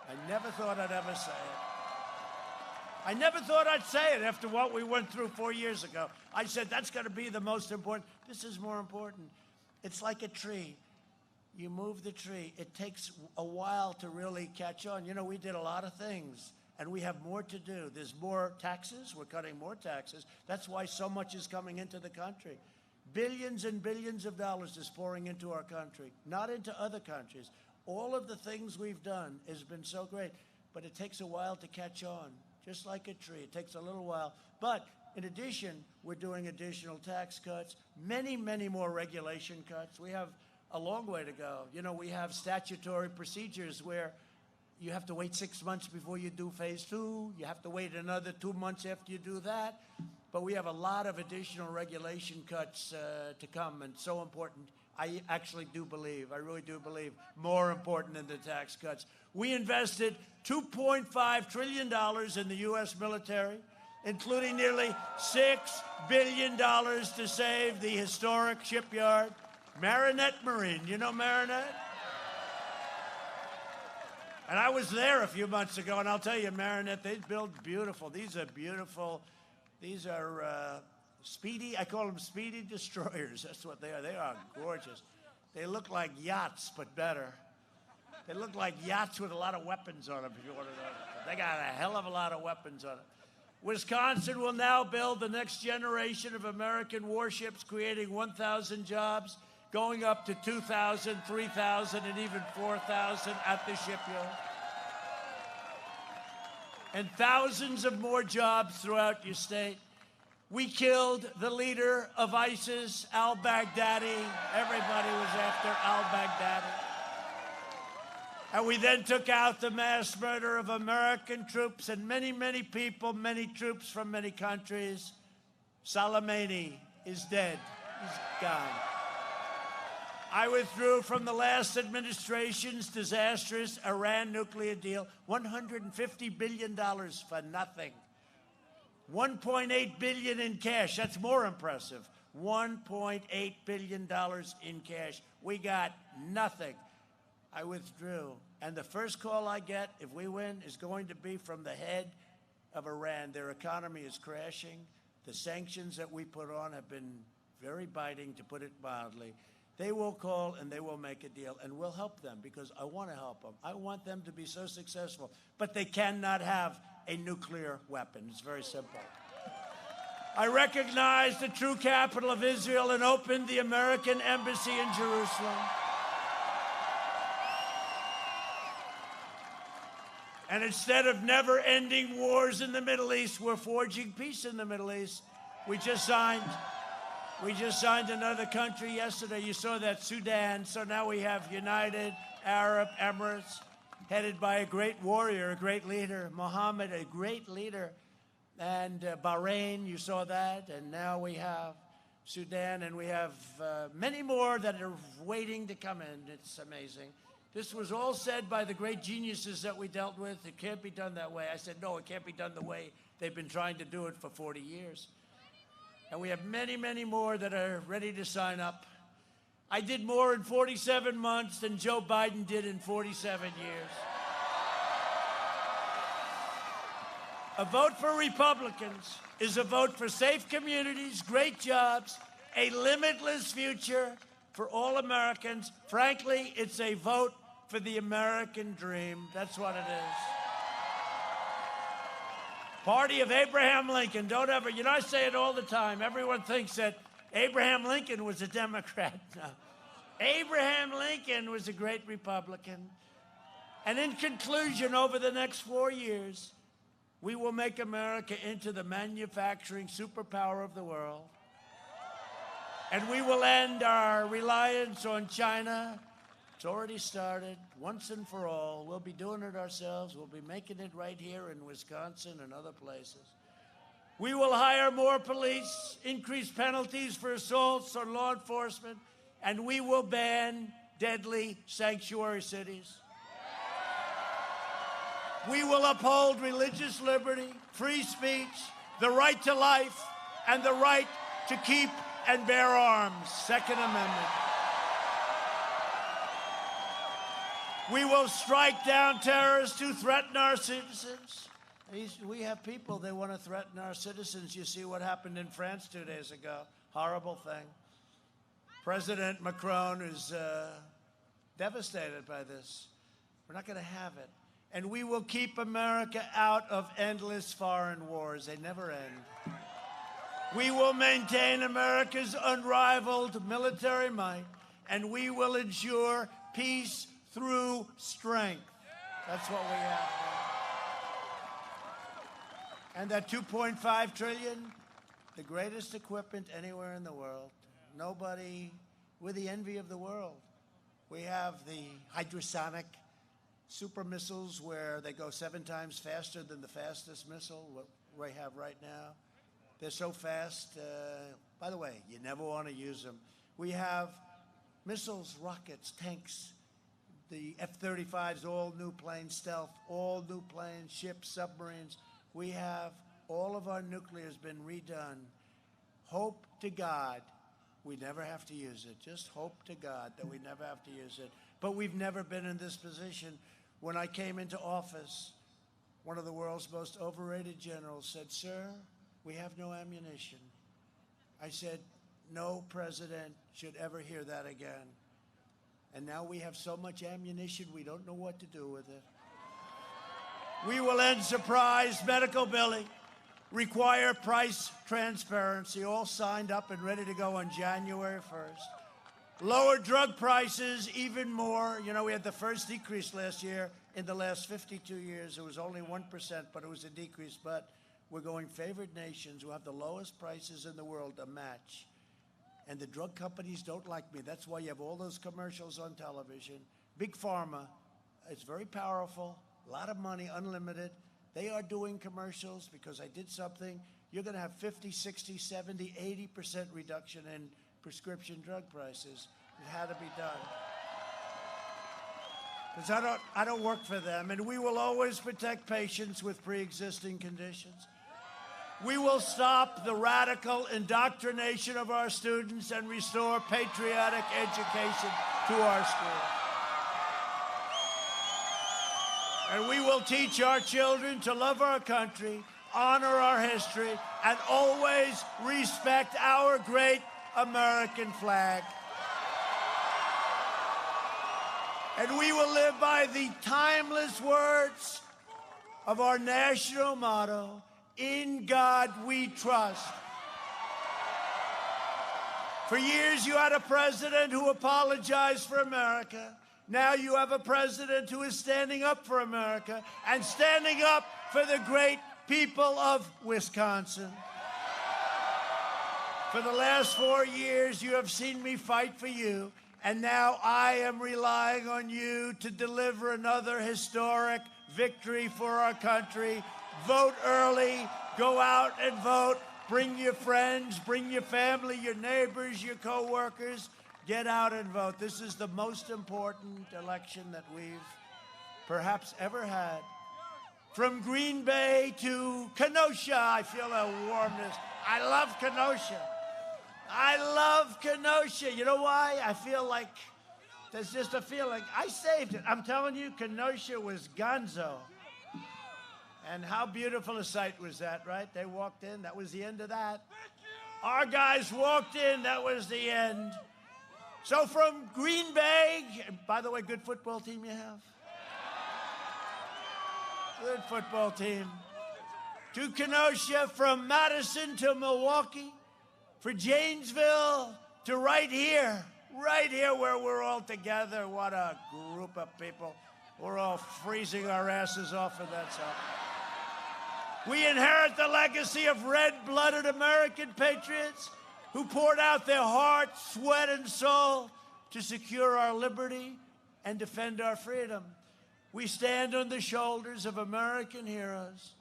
I never thought I'd ever say it. I never thought I'd say it after what we went through 4 years ago. I said, that's going to be the most important. This is more important. It's like a tree. You move the tree. It takes a while to really catch on. You know, we did a lot of things, and we have more to do. There's more taxes. We're cutting more taxes. That's why so much is coming into the country. Billions and billions of dollars is pouring into our country, not into other countries. All of the things we've done has been so great, but it takes a while to catch on, just like a tree. It takes a little while. But in addition, we're doing additional tax cuts, many, many more regulation cuts. We have a long way to go. You know, we have statutory procedures where you have to wait 6 months before you do phase 2. You have to wait another 2 months after you do that. But we have a lot of additional regulation cuts to come, and so important. I actually do believe, I really do believe, more important than the tax cuts. We invested $2.5 trillion in the U.S. military, including nearly $6 billion to save the historic shipyard, Marinette Marine. You know Marinette? And I was there a few months ago, and I'll tell you, Marinette, they build beautiful. These are beautiful. These are speedy, I call them speedy destroyers. That's what they are. They are gorgeous. They look like yachts, but better. They look like yachts with a lot of weapons on them, if you want to know. They got a hell of a lot of weapons on them. Wisconsin will now build the next generation of American warships, creating 1,000 jobs, going up to 2,000, 3,000, and even 4,000 at the shipyard. And thousands of more jobs throughout your state. We killed the leader of ISIS, al-Baghdadi. Everybody was after al-Baghdadi. And we then took out the mass murder of American troops and many, many people, many troops from many countries. Soleimani is dead. He's gone. I withdrew from the last administration's disastrous Iran nuclear deal, $150 billion for nothing. $1.8 billion in cash. That's more impressive. $1.8 billion in cash. We got nothing. I withdrew. And the first call I get, if we win, is going to be from the head of Iran. Their economy is crashing. The sanctions that we put on have been very biting, to put it mildly. they will call and they will make a deal, and we'll help them because I want to help them. I want them to be so successful, but they cannot have a nuclear weapon. It's very simple. I recognize the true capital of Israel and opened the American embassy in Jerusalem. And instead of never-ending wars in the Middle East, we're forging peace in the Middle East. We just signed another country yesterday. You saw that, Sudan. So now we have United Arab Emirates, headed by a great warrior, a great leader, Mohammed, a great leader. And Bahrain, you saw that. And now we have Sudan, and we have many more that are waiting to come in. It's amazing. This was all said by the great geniuses that we dealt with. It can't be done that way. I said, no, it can't be done the way they've been trying to do it for 40 years. And we have many, many more that are ready to sign up. I did more in 47 months than Joe Biden did in 47 years. A vote for Republicans is a vote for safe communities, great jobs, a limitless future for all Americans. Frankly, it's a vote for the American dream. That's what it is. Party of Abraham Lincoln. Don't ever, I say it all the time. Everyone thinks that Abraham Lincoln was a Democrat. No. Abraham Lincoln was a great Republican. And in conclusion, over the next 4 years, we will make America into the manufacturing superpower of the world. And we will end our reliance on China. It's already started, once and for all. We'll be doing it ourselves. We'll be making it right here in Wisconsin and other places. We will hire more police, increase penalties for assaults on law enforcement, and we will ban deadly sanctuary cities. We will uphold religious liberty, free speech, the right to life, and the right to keep and bear arms, Second Amendment. We will strike down terrorists who threaten our citizens. We have people, they want to threaten our citizens. You see what happened in France 2 days ago. Horrible thing. President Macron is devastated by this. We're not going to have it. And we will keep America out of endless foreign wars. They never end. We will maintain America's unrivaled military might, and we will ensure peace through strength. That's what we have. And that $2.5 trillion, the greatest equipment anywhere in the world. Nobody, we're the envy of the world. We have the hypersonic super missiles where they go 7 times faster than the fastest missile, what we have right now. They're so fast. By the way, you never want to use them. We have missiles, rockets, tanks, the F-35s, all new planes, stealth, all new planes, ships, submarines. We have all of our nuclear has been redone. Hope to God we never have to use it. Just hope to God that we never have to use it. But we've never been in this position. When I came into office, one of the world's most overrated generals said, "Sir, we have no ammunition." I said, "No president should ever hear that again." And now we have so much ammunition, we don't know what to do with it. We will end surprise medical billing, require price transparency, all signed up and ready to go on January 1st. Lower drug prices even more. We had the first decrease last year. In the last 52 years, it was only 1%, but it was a decrease. But we're going favored nations who have the lowest prices in the world to match. And the drug companies don't like me. That's why you have all those commercials on television. Big Pharma, it's very powerful, a lot of money, unlimited. They are doing commercials because I did something. You're going to have 50, 60, 70, 80% reduction in prescription drug prices. It had to be done. Because I don't work for them. And we will always protect patients with pre-existing conditions. We will stop the radical indoctrination of our students and restore patriotic education to our schools. And we will teach our children to love our country, honor our history, and always respect our great American flag. And we will live by the timeless words of our national motto, "In God we trust." For years, you had a president who apologized for America. Now you have a president who is standing up for America and standing up for the great people of Wisconsin. For the last 4 years, you have seen me fight for you, and now I am relying on you to deliver another historic victory for our country. Vote early, go out and vote. Bring your friends, bring your family, your neighbors, your co-workers. Get out and vote. This is the most important election that we've perhaps ever had. From Green Bay to Kenosha, I feel a warmness. I love Kenosha. I love Kenosha. You know why? I feel like there's just a feeling. I saved it. I'm telling you, Kenosha was gonzo. And how beautiful a sight was that, right? They walked in. That was the end of that. Our guys walked in. That was the end. So from Green Bay, by the way, good football team you have? Good football team. To Kenosha, from Madison to Milwaukee, for Janesville to right here where we're all together. What a group of people. We're all freezing our asses off, and that's all. We inherit the legacy of red-blooded American patriots who poured out their heart, sweat, and soul to secure our liberty and defend our freedom. We stand on the shoulders of American heroes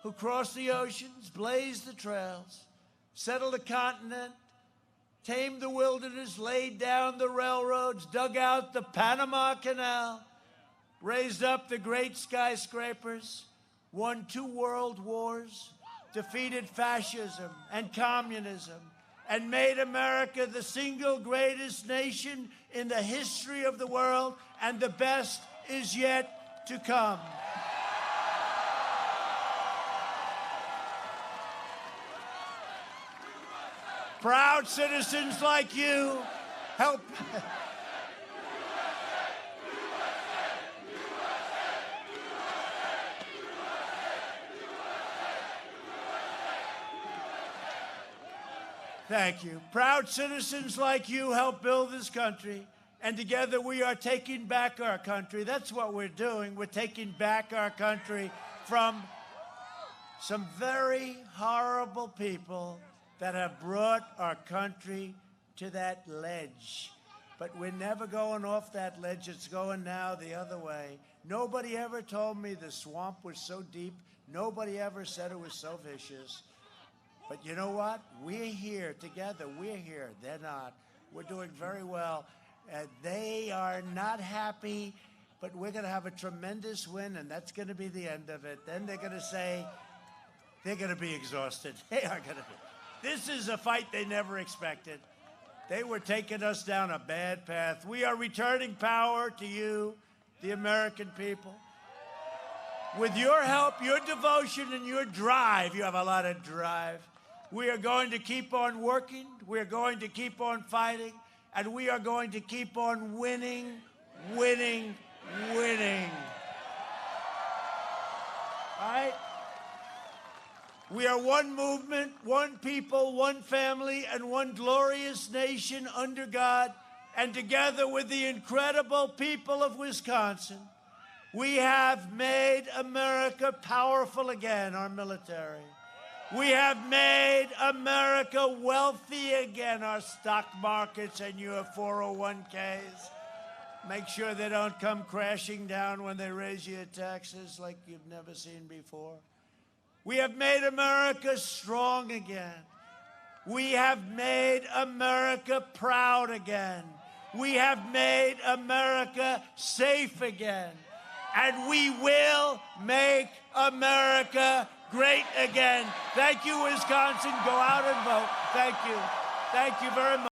who crossed the oceans, blazed the trails, settled the continent, tamed the wilderness, laid down the railroads, dug out the Panama Canal, raised up the great skyscrapers, won 2 world wars, defeated fascism and communism, and made America the single greatest nation in the history of the world, and the best is yet to come. Proud citizens like you help. Thank you. Proud citizens like you help build this country, and together we are taking back our country. That's what we're doing. We're taking back our country from some very horrible people that have brought our country to that ledge. But we're never going off that ledge. It's going now the other way. Nobody ever told me the swamp was so deep. Nobody ever said it was so vicious. But you know what? We're here together. We're here. They're not. We're doing very well. They are not happy, but we're going to have a tremendous win, and that's going to be the end of it. Then they're going to say, they're going to be exhausted. They are going to be. This is a fight they never expected. They were taking us down a bad path. We are returning power to you, the American people. With your help, your devotion, and your drive, you have a lot of drive. We are going to keep on working, we are going to keep on fighting, and we are going to keep on winning, winning, winning. All right? We are one movement, one people, one family, and one glorious nation under God. And together with the incredible people of Wisconsin, we have made America powerful again, our military. We have made America wealthy again, our stock markets and your 401ks. Make sure they don't come crashing down when they raise your taxes like you've never seen before. We have made America strong again. We have made America proud again. We have made America safe again. And we will make America great again. Thank you, Wisconsin. Go out and vote. Thank you. Thank you very much.